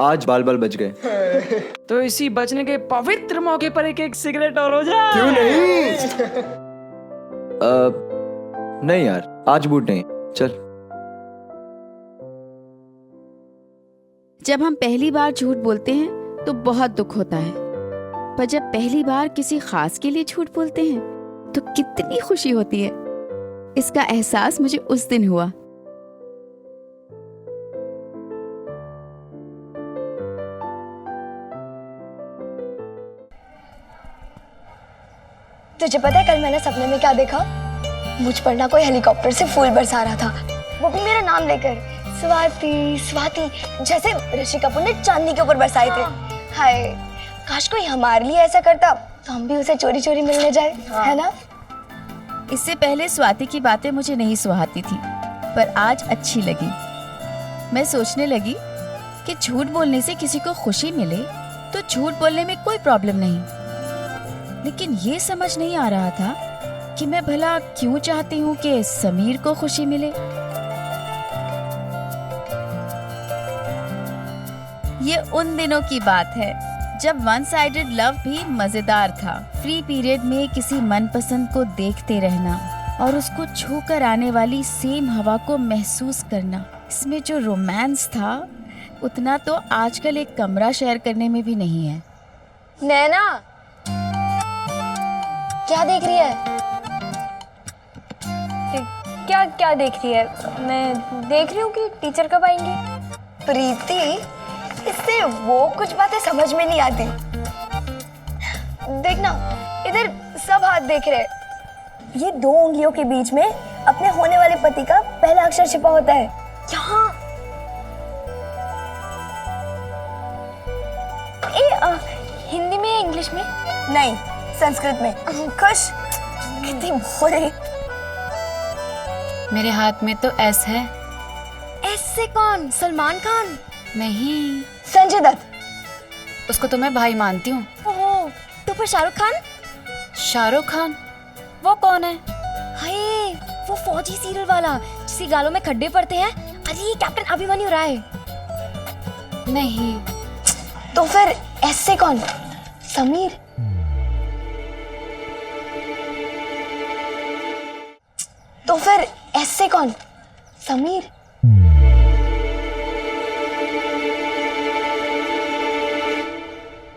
आज बाल बाल बच गए। तो इसी बचने के पवित्र मौके पर एक सिगरेट और हो जाए। क्यों नहीं? नहीं यार, आज बूट नहीं, चल। जब हम पहली बार झूठ बोलते हैं तो बहुत दुख होता है, पर जब पहली बार किसी खास के लिए झूठ बोलते हैं तो कितनी खुशी होती है। इसका एहसास मुझे उस दिन हुआ। तुझे पता है कल मैंने सपने में क्या देखा? मुझ पर ना कोई हेलीकॉप्टर से फूल बरसा रहा था, वो भी मेरा नाम लेकर, स्वाति स्वाति, जैसे ऋषि कपूर ने चांदनी के ऊपर बरसाए थे। हाय, काश कोई हमारे लिए ऐसा करता तो हम भी उसे चोरी चोरी मिलने जाए, है ना? इससे पहले स्वाति की बातें मुझे नहीं सुहाती थी, पर आज अच्छी लगी। मैं सोचने लगी कि झूठ बोलने से किसी को खुशी मिले तो झूठ बोलने में कोई प्रॉब्लम नहीं, लेकिन ये समझ नहीं आ रहा था कि मैं भला क्यों चाहती हूँ कि समीर को खुशी मिले। ये उन दिनों की बात है जब वन साइडेड लव भी मजेदार था। फ्री पीरियड में किसी मनपसंद को देखते रहना और उसको छू कर आने वाली सेम हवा को महसूस करना, इसमें जो रोमांस था उतना तो आजकल एक कमरा शेयर करने में भी नहीं है। नैना, क्या देख रही है? क्या क्या देख रही है? मैं देख रही हूँ कि टीचर कब आएंगे। प्रीति, इससे वो कुछ बातें समझ में नहीं आती। देखना, इधर सब हाथ देख रहे। ये 2 उंगलियों के बीच में अपने होने वाले पति का पहला अक्षर छिपा होता है। यहाँ हिंदी में या इंग्लिश में? नहीं, संस्कृत में। खुश? कितनी भोली। मेरे हाथ में तो एस है। एस से कौन? सलमान खान? नहीं, संजय दत्त। उसको तो मैं भाई मानती हूँ। ओहो, तो फिर शाहरुख खान? शाहरुख खान? वो कौन है? हाय, वो फौजी सीरियल वाला जिसके गालों में खड्डे पड़ते हैं। अरे कैप्टन अभिमन्यु राय। नहीं। तो फिर एस से कौन? समीर? तो फिर एस से कौन? समीर?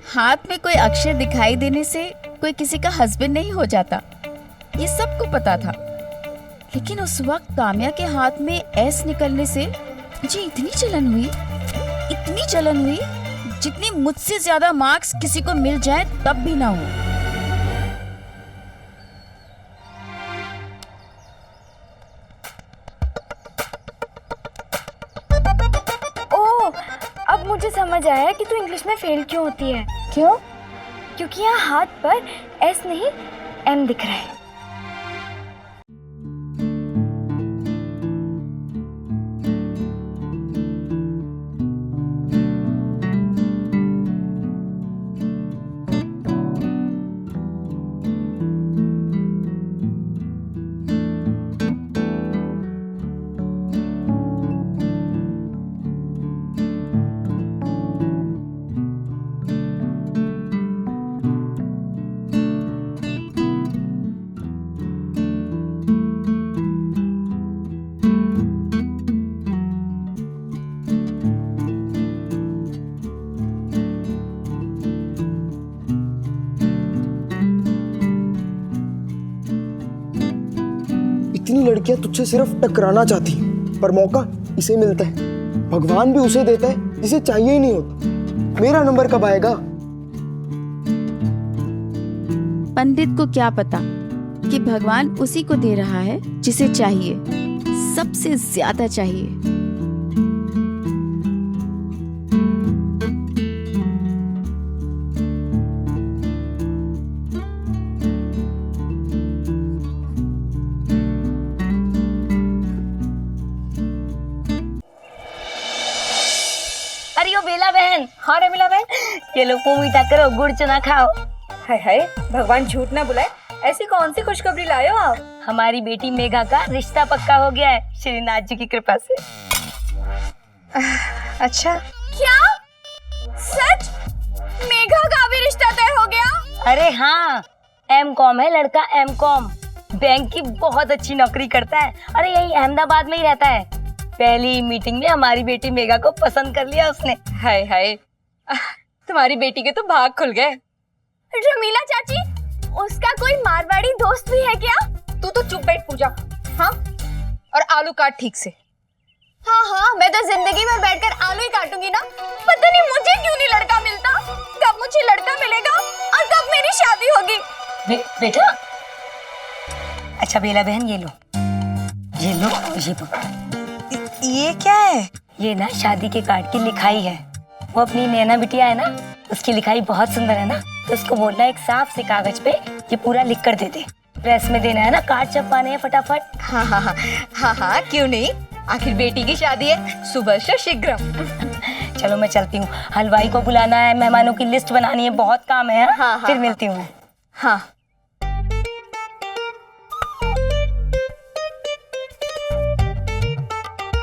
हाथ में कोई अक्षर दिखाई देने से कोई किसी का हस्बैंड नहीं हो जाता, ये सबको पता था। लेकिन उस वक्त काम्या के हाथ में एस निकलने से मुझे इतनी जलन हुई जितनी मुझसे ज्यादा मार्क्स किसी को मिल जाए तब भी ना हो। रहा है कि तू इंग्लिश में फेल क्यों होती है। क्यों? क्योंकि यहाँ हाथ पर एस नहीं एम दिख रहा है। इतनी लड़कियां तुझसे सिर्फ टकराना चाहती हैं, पर मौका इसे मिलता है। भगवान भी उसे देता है जिसे चाहिए ही नहीं होता। मेरा नंबर कब आएगा? पंडित को क्या पता कि भगवान उसी को दे रहा है जिसे चाहिए, सबसे ज्यादा चाहिए। अरे ओ बेला बहन। हाँ रमीला बहन, ये लो मुंह मीठा करो, गुड़ चना खाओ। हाय हाय, भगवान झूठ ना बुलाए, ऐसी कौन सी खुशखबरी लाए हो आप? हमारी बेटी मेघा का रिश्ता पक्का हो गया है श्रीनाथ जी की कृपा से। अच्छा, क्या सच? मेघा का भी रिश्ता तय हो गया? अरे हाँ, M.Com है लड़का, M.Com। बैंक की बहुत अच्छी नौकरी करता है। अरे यही अहमदाबाद में ही रहता है। पहली मीटिंग में हमारी बेटी मेघा को पसंद कर लिया उसने। हाय हाय, तुम्हारी बेटी के तो भाग खुल गए। रमीला चाची, उसका कोई मारवाड़ी दोस्त भी है क्या? तू तो चुप बैठ पूजा। हाँ, और आलू काट ठीक से। हाँ हाँ, मैं तो जिंदगी भर बैठकर आलू ही काटूंगी ना। पता नहीं मुझे क्यों नहीं लड़का मिलता। कब मुझे लड़का मिलेगा और कब मेरी शादी होगी? बेटा, अच्छा बेला बहन ये लो, ये लो, ये पकड़ो। ये क्या है? ये ना शादी के कार्ड की लिखाई है। वो अपनी नैना बिटिया है ना, उसकी लिखाई बहुत सुंदर है ना, तो उसको बोलना एक साफ से कागज पे ये पूरा लिख कर दे दे। प्रेस में देना है ना, कार्ड छपवाने हैं फटाफट। हाँ हाँ हाँ हाँ हाँ, क्यों नहीं, आखिर बेटी की शादी है, सुबह से शीघ्रम। चलो मैं चलती हूँ, हलवाई को बुलाना है, मेहमानों की लिस्ट बनानी है, बहुत काम है। हाँ, फिर मिलती हूँ। हाँ,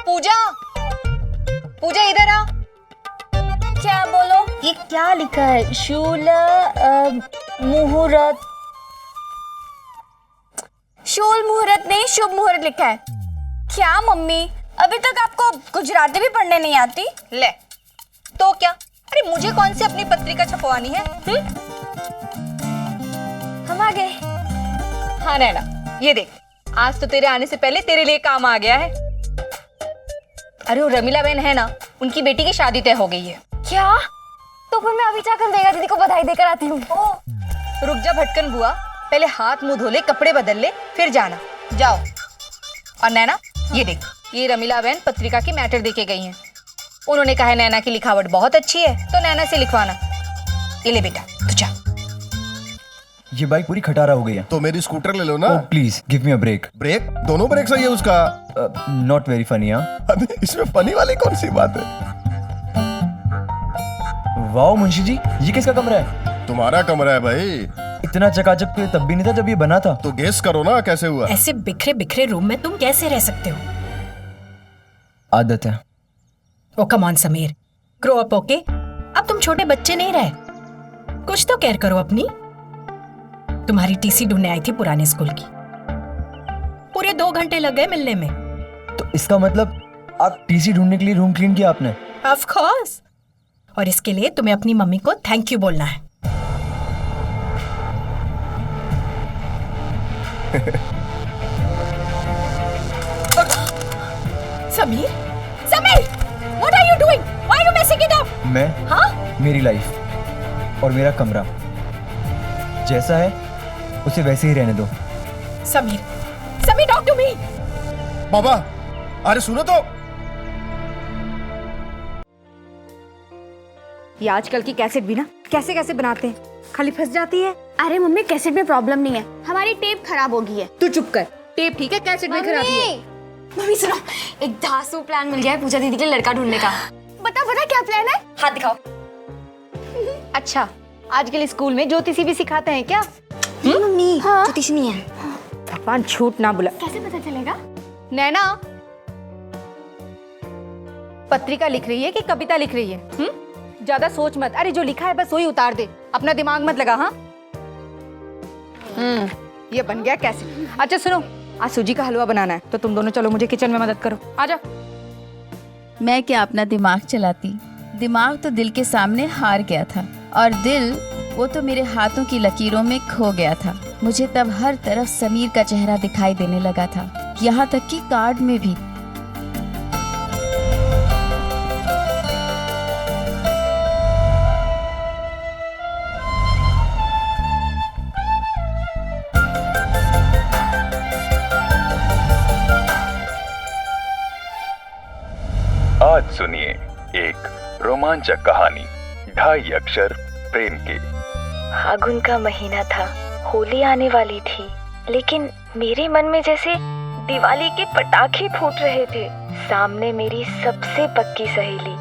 पूजा, पूजा इधर आ। क्या बोलो? ये क्या लिखा है? शूल मुहूर्त। शूल मुहूर्त नहीं, शुभ मुहूर्त लिखा है। क्या मम्मी, अभी तक आपको गुजराती भी पढ़ने नहीं आती? ले तो क्या, अरे मुझे कौन सी अपनी पत्रिका छपवानी है? हम आ गए। हाँ नैना, ये देख, आज तो तेरे आने से पहले तेरे लिए काम आ गया है। अरे वो रमीला बहन है ना, उनकी बेटी की शादी तय हो गई है। क्या? तो फिर मैं अभी जाकर मेघा दीदी को बधाई देकर आती हूँ। रुक जा भटकन बुआ, पहले हाथ मुंह धो ले, कपड़े बदल ले, फिर जाना। जाओ। और नैना, ये देख, ये रमीला बहन पत्रिका की मैटर देके गई हैं। उन्होंने कहा है नैना की लिखावट बहुत अच्छी है, तो नैना से लिखवाना। ये ले बेटा, तू जा। ये बाइक पूरी खटारा हो गई है। तो मेरी स्कूटर ले लो ना। Please give me a break. Break? दोनों ब्रेक सही है उसका। Not very funny. अबे इसमें फनी वाली कौन सी बात है? वाओ मुंशी जी, ये किसका कमरा है? तुम्हारा कमरा है भाई। इतना चकाचक तो ये तब भी नहीं था जब ये बना था। तो गेस करो ना कैसे हुआ। ऐसे बिखरे बिखरे रूम में तुम कैसे रह सकते हो? आदत है। Oh come on Sameer, grow up okay. अब तुम छोटे बच्चे नहीं रहे, कुछ तो केयर करो अपनी। तुम्हारी टीसी ढूंढने आई थी पुराने स्कूल की, पूरे 2 घंटे लग गए मिलने में। तो इसका मतलब आप टीसी ढूंढने के लिए रूम क्लीन किया आपने? ऑफ कोर्स, और इसके लिए तुम्हें अपनी मम्मी को थैंक यू बोलना है। Sameer, Sameer, what are you doing? Why are you messing it up? मैं? हाँ? मेरी लाइफ और मेरा कमरा जैसा है उसे वैसे ही रहने दो। Sameer, Sameer, talk to me. बाबा, अरे सुनो तो। ये आजकल की कैसेट भी ना कैसे कैसे बनाते हैं, खाली फंस जाती है। अरे मम्मी कैसेट में प्रॉब्लम नहीं है, हमारी टेप खराब हो गई है। तू चुप कर, टेप ठीक है, कैसेट में खराबी है। मम्मी सुनो, एक धांसू प्लान मिल गया है पूजा दीदी के लिए लड़का ढूंढने का। बता क्या प्लान है? हाथ दिखाओ। अच्छा, आजकल स्कूल में ज्योतिषी भी सिखाते हैं क्या? मम्मी ज्योतिषी नहीं है। भगवान झूठ ना बुला। कैसे पता चलेगा? नैना पत्रिका लिख रही है कि कविता लिख रही है? ज्यादा सोच मत। अरे जो लिखा है बस वही उतार दे, अपना दिमाग मत लगा। हाँ ये बन गया कैसे। अच्छा सुनो, आज सूजी का हलवा बनाना है तो तुम दोनों चलो मुझे किचन में मदद करो। आ जाओ। मैं क्या अपना दिमाग चलाती, दिमाग तो दिल के सामने हार गया था और दिल वो तो मेरे हाथों की लकीरों में खो गया था। मुझे तब हर तरफ समीर का चेहरा दिखाई देने लगा था, यहाँ तक कि कार्ड में भी। आज सुनिए एक रोमांचक कहानी, 2.5 अक्षर प्रेम की। फागुन का महीना था, होली आने वाली थी, लेकिन मेरे मन में जैसे दिवाली के पटाखे फूट रहे थे। सामने मेरी सबसे पक्की सहेली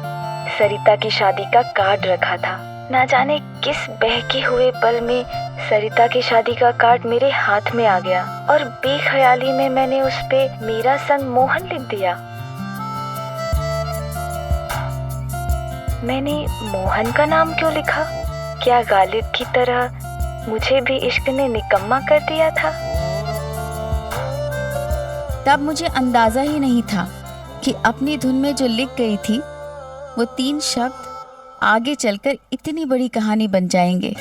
सरिता की शादी का कार्ड रखा था। ना जाने किस बहके हुए पल में सरिता की शादी का कार्ड मेरे हाथ में आ गया और बेख्याली में मैंने उस पे मेरा संग मोहन लिख दिया। मैंने मोहन का नाम क्यों लिखा? क्या गालिब की तरह मुझे भी इश्क ने निकम्मा कर दिया था? तब मुझे अंदाजा ही नहीं था कि अपनी धुन में जो लिख गई थी वो 3 शब्द आगे चलकर इतनी बड़ी कहानी बन जाएंगे।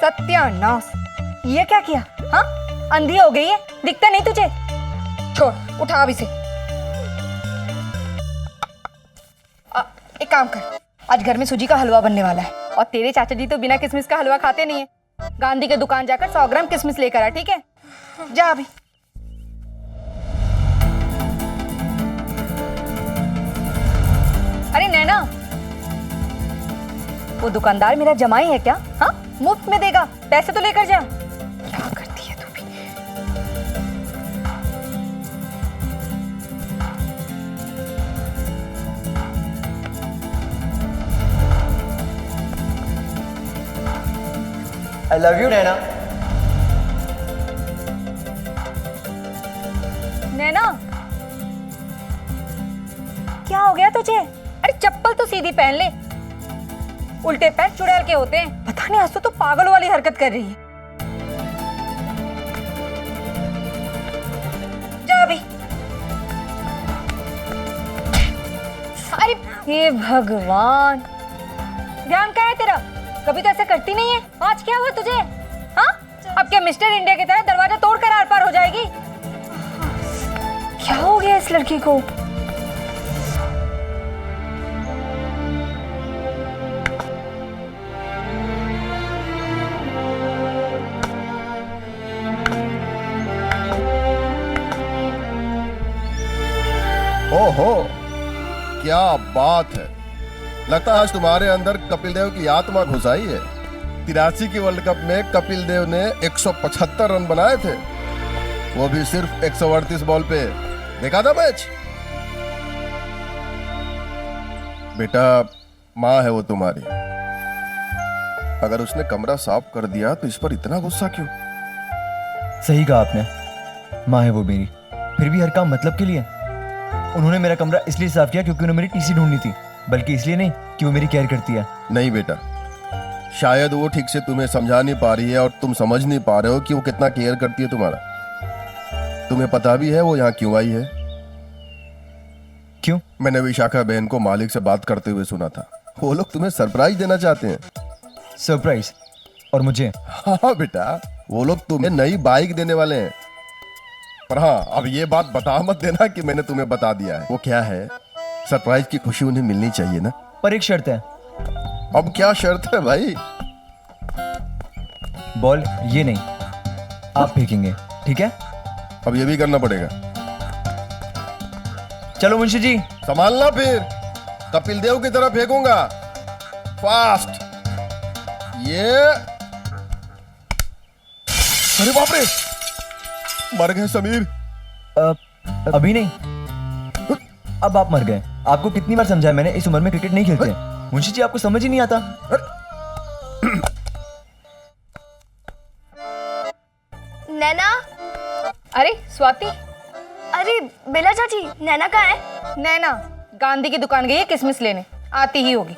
सत्यानाश, ये क्या किया? हाँ, अंधी हो गई है, दिखता नहीं तुझे? छोड़, उठा अब इसे। एक काम कर, आज घर में सूजी का हलवा बनने वाला है और तेरे चाचा जी तो बिना किशमिश का हलवा खाते नहीं है। गांधी के दुकान जाकर 100 ग्राम किशमिश लेकर आ, ठीक है? जा अभी। अरे नैना, वो दुकानदार मेरा जमाई है क्या? हाँ, मुफ्त में देगा, पैसे तो लेकर जा। क्या करती है तू भी? आई लव यू नैना। नैना, क्या हो गया तुझे? अरे चप्पल तो सीधी पहन ले, उल्टे पैर चुड़ैल के होते हैं। पता नहीं आज तो पागल वाली हरकत कर रही है। जा अभी। अरे हे भगवान, ध्यान कहाँ है तेरा? कभी तो ऐसा करती नहीं है, आज क्या हुआ तुझे? हाँ, अब क्या मिस्टर इंडिया की तरह दरवाजा तोड़कर आर पार हो जाएगी? क्या हो गया इस लड़की को? ओहो, क्या बात है। लगता है आज तुम्हारे अंदर कपिल देव की आत्मा घुस आई है। 83 की वर्ल्ड कप में कपिल देव ने 175 रन बनाए थे, वो भी सिर्फ 138 बॉल पे। देखा था मैच? बेटा, माँ है वो तुम्हारी। अगर उसने कमरा साफ कर दिया तो इस पर इतना गुस्सा क्यों? सही कहा आपने, माँ है वो मेरी, फिर भी हर काम मतलब के लिए। उन्होंने मेरा कमरा इसलिए साफ किया क्योंकि उन्हें मेरी टीसी ढूंढनी थी, बल्कि इसलिए नहीं कि वो मेरी केयर करती है। नहीं बेटा, शायद वो ठीक से तुम्हें समझा नहीं पा रही है और तुम समझ नहीं पा रहे हो कि वो कितना केयर करती है तुम्हारा। तुम्हें पता भी है वो यहाँ क्यों आई है? क्यों? मैंने विशाखा बहन को मालिक से बात करते हुए सुना था। वो लोग तुम्हें सरप्राइज देना चाहते हैं। सरप्राइज? और मुझे? हाँ बेटा, वो लोग तुम्हें नई बाइक देने वाले हैं। पर हाँ, अब ये बात बता मत देना कि मैंने तुम्हें बता दिया है। वो क्या है, सरप्राइज की खुशी उन्हें मिलनी चाहिए ना। पर एक शर्त है। अब क्या शर्त है भाई? बॉल ये नहीं, आप फेंकेंगे, ठीक है? अब ये भी करना पड़ेगा। चलो मुंशी जी। संभालना, फिर कपिल देव की तरफ फेंकूंगा। फास्ट। ये, अरे बाप रे, मर गए समीर। अभी नहीं, अब आप मर गए। आपको कितनी बार समझाया मैंने, इस उम्र में क्रिकेट नहीं खेलते। मुंशी जी आपको समझ ही नहीं आता। नैना। अरे स्वाति। अरे बेला चाची, नैना कहाँ है? नैना गांधी की दुकान गई है किसमिस लेने, आती ही होगी।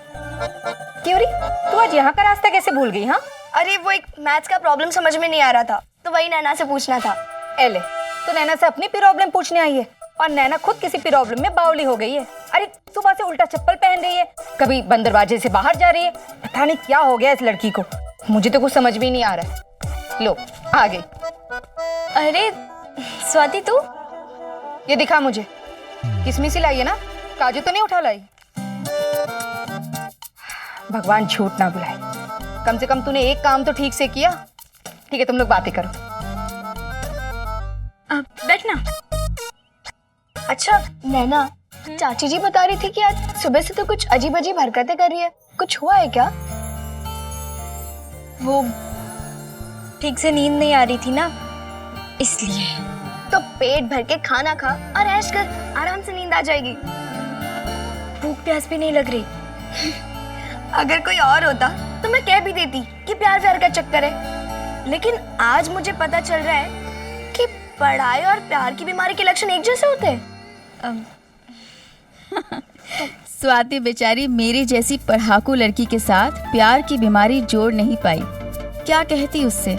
क्यों री, तू आज यहाँ का रास्ता कैसे भूल गई? हाँ, अरे वो एक मैथ्स का प्रॉब्लम समझ में नहीं आ रहा था, तो वही नैना से पूछना था। एले, तो नैना से अपनी प्रॉब्लम पूछने आई है और नैना खुद किसी प्रॉब्लम में बावली हो गई है। अरे सुबह से उल्टा चप्पल पहन रही है, कभी बंद दरवाजे से बाहर जा रही है। पता नहीं क्या हो गया इस लड़की को, मुझे तो कुछ समझ भी नहीं आ रहा है। लो आ गई। अरे स्वाति, तू ये दिखा मुझे, किसमिस ही लाई है ना, काजू तो नहीं उठा लाई? भगवान झूठ ना बुलाए, कम से कम तूने एक काम तो ठीक से किया। ठीक है, तुम लोग बातें करो। बैठना। अच्छा नैना, चाची जी बता रही थी कि आज सुबह से तो कुछ अजीब अजीब हरकतें कर रही है, कुछ हुआ है क्या? वो ठीक से नींद नहीं आ रही थी ना, इसलिए। तो पेट भर के खाना खा और ऐश कर, आराम से नींद आ जाएगी। भूख प्यास भी नहीं लग रही। अगर कोई और होता तो मैं कह भी देती कि प्यार प्यार का चक्कर है, लेकिन आज मुझे पता चल रहा है कि पढ़ाई और प्यार की बीमारी के लक्षण एक जैसे होते हैं। स्वाति बेचारी मेरी जैसी पढ़ाकू लड़की के साथ प्यार की बीमारी जोड़ नहीं पाई। क्या कहती उससे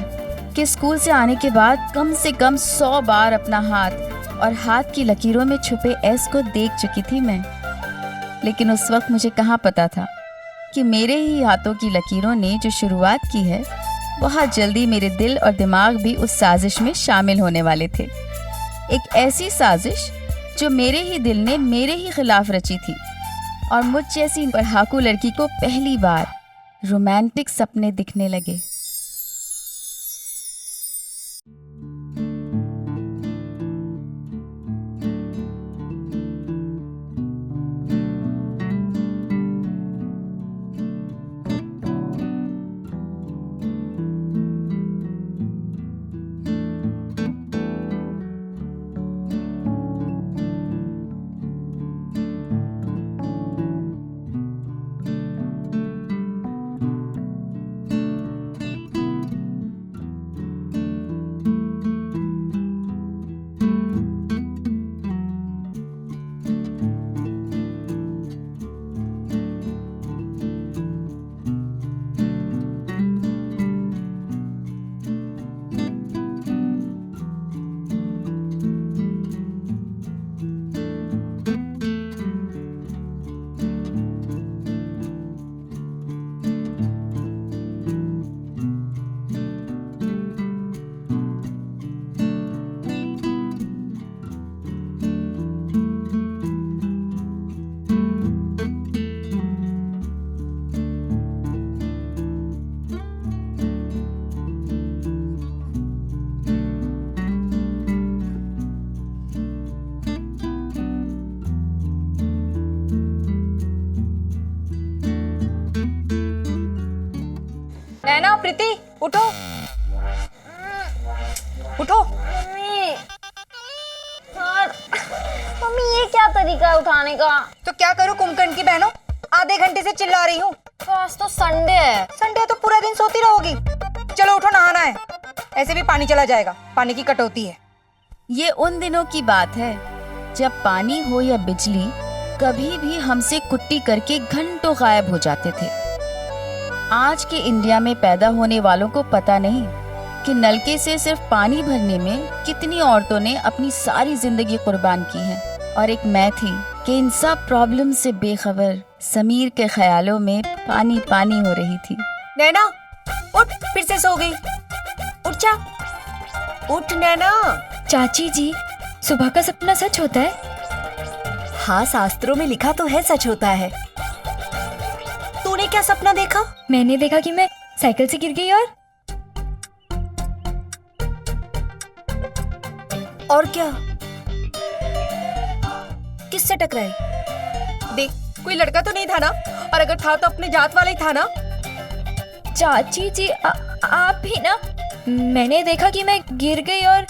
कि स्कूल से आने के बाद कम से कम 100 बार अपना हाथ और हाथ की लकीरों में छुपे एस को देख चुकी थी मैं। लेकिन उस वक्त मुझे कहाँ पता था कि मेरे ही हाथों की लकीरों ने जो शुरुआत की है, बहुत जल्दी मेरे दिल और दिमाग भी उस साजिश में शामिल होने वाले थे। एक ऐसी साजिश जो मेरे ही दिल ने मेरे ही खिलाफ रची थी और मुझ जैसी पढ़ाकू लड़की को पहली बार रोमांटिक सपने दिखने लगे। नैना, प्रीति, उठो उठो। मम्मी ये क्या तरीका है उठाने का? तो क्या करूँ कुंभकर्ण की बहनों, आधे घंटे से चिल्ला रही हूँ। तो आज तो संडे है। संडे तो पूरा दिन सोती रहोगी। चलो उठो, नहाना है, ऐसे भी पानी चला जाएगा, पानी की कटौती है। ये उन दिनों की बात है जब पानी हो या बिजली कभी भी हमसे कुट्टी करके घंटों गायब हो जाते थे। आज के इंडिया में पैदा होने वालों को पता नहीं कि नलके से सिर्फ पानी भरने में कितनी औरतों ने अपनी सारी जिंदगी कुर्बान की है। और एक मैं थी कि इन सब प्रॉब्लम से बेखबर समीर के ख्यालों में पानी पानी हो रही थी। नैना उठ, फिर से सो गई। उठ जा, उठ नैना। चाची जी, सुबह का सपना सच होता है? हाँ, शास्त्रों में लिखा तो है सच होता है। तूने क्या सपना देखा? मैंने देखा कि मैं साइकिल से गिर गई। और क्या? किससे टकराई? देख, कोई लड़का तो नहीं था ना? और अगर था तो अपने जात वाला ही था ना? चाची जी, आप भी ना? मैंने देखा कि मैं गिर गई और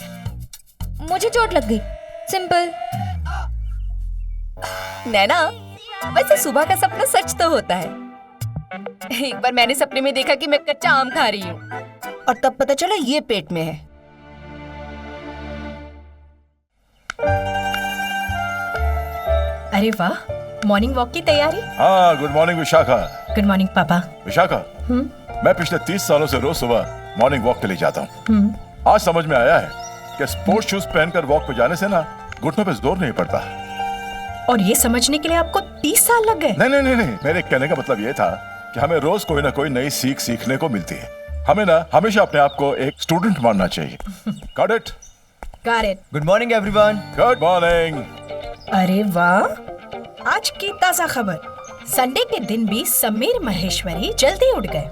मुझे चोट लग गई, सिंपल। नैना, वैसे सुबह का सपना सच तो होता है। एक बार मैंने सपने में देखा कि मैं कच्चा आम खा रही हूँ और तब पता चला ये पेट में है। अरे वाह, मॉर्निंग वॉक की तैयारी? हाँ, good morning Vishakha. Good morning पापा। विशाखा, मैं पिछले 30 सालों से रोज सुबह मॉर्निंग वॉक के लिए जाता हूँ। आज समझ में आया है कि स्पोर्ट्स शूज पहनकर वॉक पे जाने से ना घुटनों पे जोर नहीं पड़ता। और ये समझने के लिए आपको 30 साल लग गए? नहीं, मेरे कहने का मतलब ये था कि हमें रोज कोई ना कोई नई सीख सीखने को मिलती है। हमें ना हमेशा अपने आप को एक स्टूडेंट मानना चाहिए। Got it? Got it. Good morning everyone. Good morning. अरे वाह, आज की ताजा खबर, संडे के दिन भी समीर महेश्वरी जल्दी उठ गए।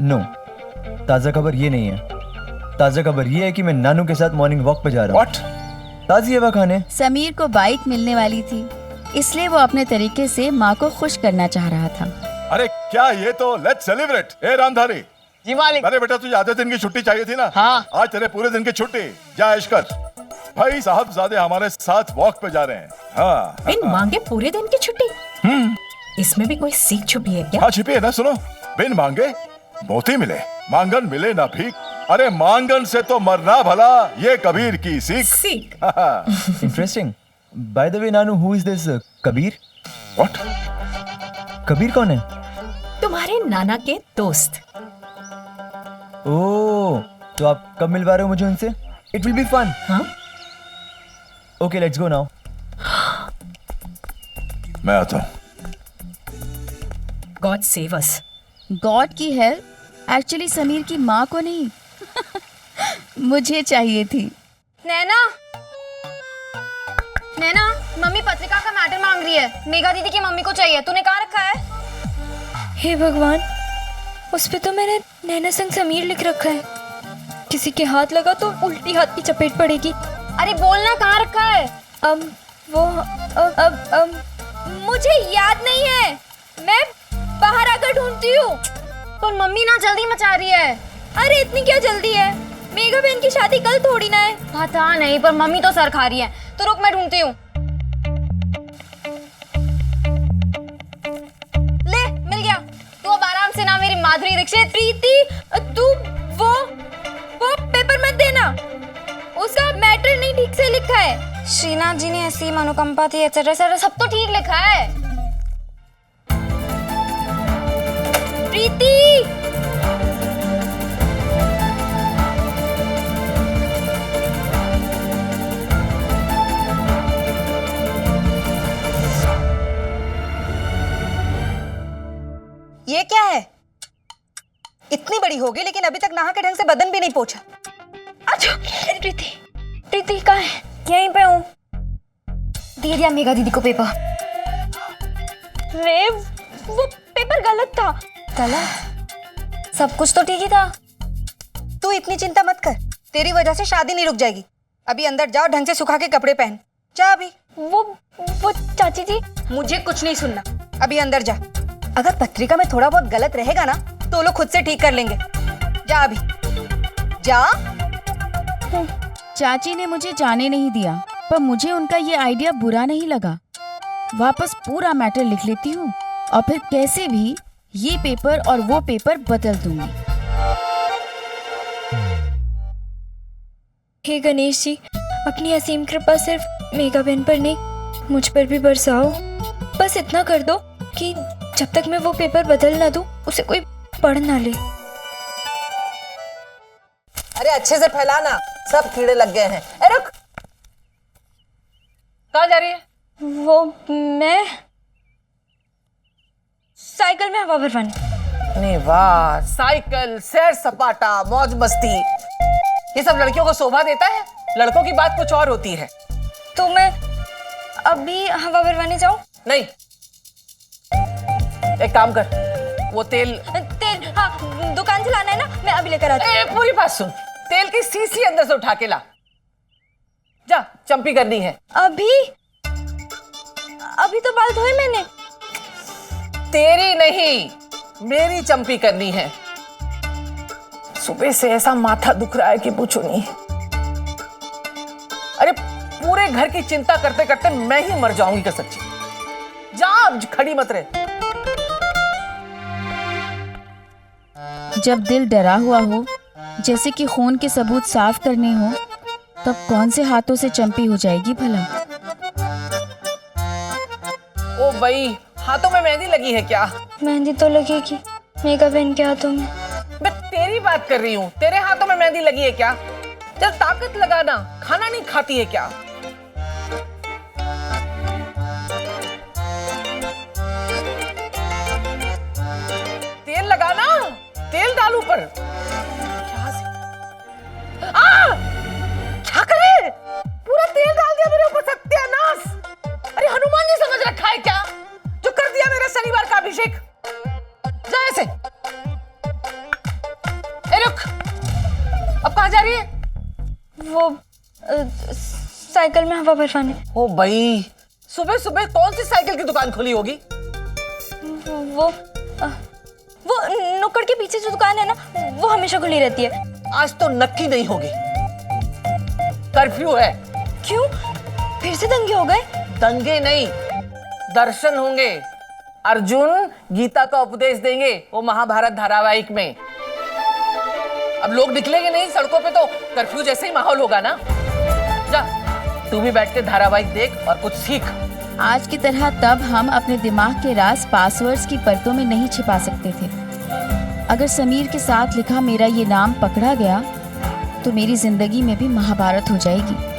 नो, ताज़ा खबर ये नहीं है। ताज़ा खबर ये है कि मैं नानू के साथ मॉर्निंग वॉक पे जा रहा हूँ। ताज़ी हवा खाने। समीर को बाइक मिलने वाली थी, इसलिए वो अपने तरीके से माँ को खुश करना चाह रहा था। अरे क्या ये तो लेट्स सेलिब्रेट। ए रामधारी। जी मालिक। अरे बेटा, तुझे आधे दिन की छुट्टी चाहिए थी ना? हाँ। आज तेरे पूरे दिन की छुट्टी। जा ऐश कर। भाई साहबजादे हमारे साथ वॉक पे जा रहे हैं। हाँ। बिन मांगे पूरे दिन की छुट्टी? इसमें भी कोई सीख छुपी है क्या? हाँ, छिपी है ना। सुनो, बिन मांगे मोती मिले, मांगन मिले ना भीख। अरे मांगन से तो मरना भला, ये कबीर की सीख। Interesting. By the way Nanu, who is this Kabir? What? Kabir कौन है? तुम्हारे नाना के दोस्त। ओह, तो आप कब मिलवा रहे हो मुझे उनसे? It will be fun. हाँ? Okay, let's go now. मैं आता हूँ। God save us. गॉड की हेल्प एक्चुअली समीर की माँ को नहीं मुझे चाहिए थी। नैना, मम्मी पत्रिका का मैटर मांग रही है। मेघा दीदी की मम्मी को चाहिए। तूने कहाँ रखा है? हे भगवान, उस पे तो मैंने नैना संग समीर लिख रखा है। किसी के हाथ लगा तो उल्टी हाथ की चपेट पड़ेगी। अरे बोलना, कहाँ रखा है? मुझे याद नहीं है, मैं बाहर आकर ढूंढती हूँ। पर मम्मी ना जल्दी मचा रही है। अरे इतनी क्या जल्दी है? मेघा बहन की शादी कल थोड़ी ना है। पता नहीं, पर मम्मी तो सर खा रही है। तो रुक, मैं ढूंढती हूँ। ले, मिल गया। तू अब आराम से ना मेरी माधुरी दीक्षित। प्रीति, तू वो पेपर मत देना, उसका मैटर नहीं ठीक से लिखा है। श्रीनाथ जी ने ऐसी मनोकंपा थी, एटसेट्रा सब तो ठीक लिखा है। प्रीति, ये क्या है? इतनी बड़ी हो गई लेकिन अभी तक नहा के ढंग से बदन भी नहीं पोंछा। अच्छा, प्रीति कहाँ है? यहीं पे हूँ। दे दिया मेघा दीदी को पेपर। रे, वो पेपर गलत था। गलत? सब कुछ तो ठीक ही था। तू इतनी चिंता मत कर, तेरी वजह से शादी नहीं रुक जाएगी। अभी अंदर जाओ, ढंग से सुखा के कपड़े पहन। जा अभी। वो चाची जी, मुझे कुछ नहीं सुनना। अभी अंदर जा। अगर पत्रिका में थोड़ा बहुत गलत रहेगा ना तो लोग खुद से ठीक कर लेंगे। जा अभी, जा। चाची ने मुझे जाने नहीं दिया, पर मुझे उनका ये आइडिया बुरा नहीं लगा। वापस पूरा मैटर लिख लेती हूँ और फिर कैसे भी ये पेपर और वो पेपर बदल दूंगी। हे गणेश जी, अपनी असीम कृपा सिर्फ मेघा बहन पर नहीं मुझ पर भी बरसाओ। बस इतना कर दो कि जब तक मैं वो पेपर बदल ना दूं उसे कोई पढ़ ना ले। अरे अच्छे से फैलाना, सब कीड़े लग गए हैं। ए रुक, कहाँ जा रही है? वो मैं साइकिल में हवा भरवाने। नहीं वाह, साइकिल, सैर सपाटा, मौज मस्ती, ये सब लड़कियों को शोभा देता है। लड़कों की बात कुछ और होती है। तो मैं अभी हवा भरवाने जाऊं? नहीं, एक काम कर, वो तेल हाँ, दुकान से लाना है ना, मैं अभी लेकर आती हूँ। पूरी बात सुन, तेल की सीसी अंदर से उठा के ला। जा, चंपी करनी है। अभी तो बाल धोए मैंने। तेरी नहीं, मेरी चंपी करनी है। सुबह से ऐसा माथा दुख रहा है कि पूछो नहीं। अरे पूरे घर की चिंता करते करते मैं ही मर जाऊंगी क्या सच्ची। जा, खड़ी मत रहे। जब दिल डरा हुआ हो, जैसे कि खून के सबूत साफ करने हो, तब कौन से हाथों से चंपी हो जाएगी भला। ओ भाई, हाथों में मेहंदी लगी है क्या? मेहंदी तो लगेगी मेघा बहन के हाथों में। मैं तेरी बात कर रही हूँ, तेरे हाथों में मेहंदी लगी है क्या? चल ताकत लगाना, खाना नहीं खाती है क्या? तेल लगाना, तेल डाल ऊपर। क्या करे? पूरा तेल डाल दिया मेरे ऊपर, सत्यानाश। अरे हनुमान जी समझ रखा है क्या, जो कर दिया मेरा शनिवार का अभिषेक। जा ऐसे। ए रुक, अब कहाँ जा रही है? वो साइकिल में हवा भरवाने। ओ भाई, सुबह सुबह कौन सी साइकिल की दुकान खुली होगी? वो नुक्कड़ के पीछे जो दुकान है ना, वो हमेशा खुली रहती है। आज तो नक्की नहीं होगी, कर्फ्यू है। क्यों? फिर से दंगे हो गए? दंगे नहीं, दर्शन होंगे। अर्जुन गीता का उपदेश देंगे वो महाभारत धारावाहिक में। अब लोग निकलेंगे नहीं सड़कों पे तो कर्फ्यू जैसे ही माहौल होगा ना। जा, तू भी बैठ के धारावाहिक देख और कुछ सीख। आज की तरह तब हम अपने दिमाग के राज पासवर्ड्स की परतों में नहीं छिपा सकते थे। अगर समीर के साथ लिखा मेरा ये नाम पकड़ा गया तो मेरी जिंदगी में भी महाभारत हो जाएगी।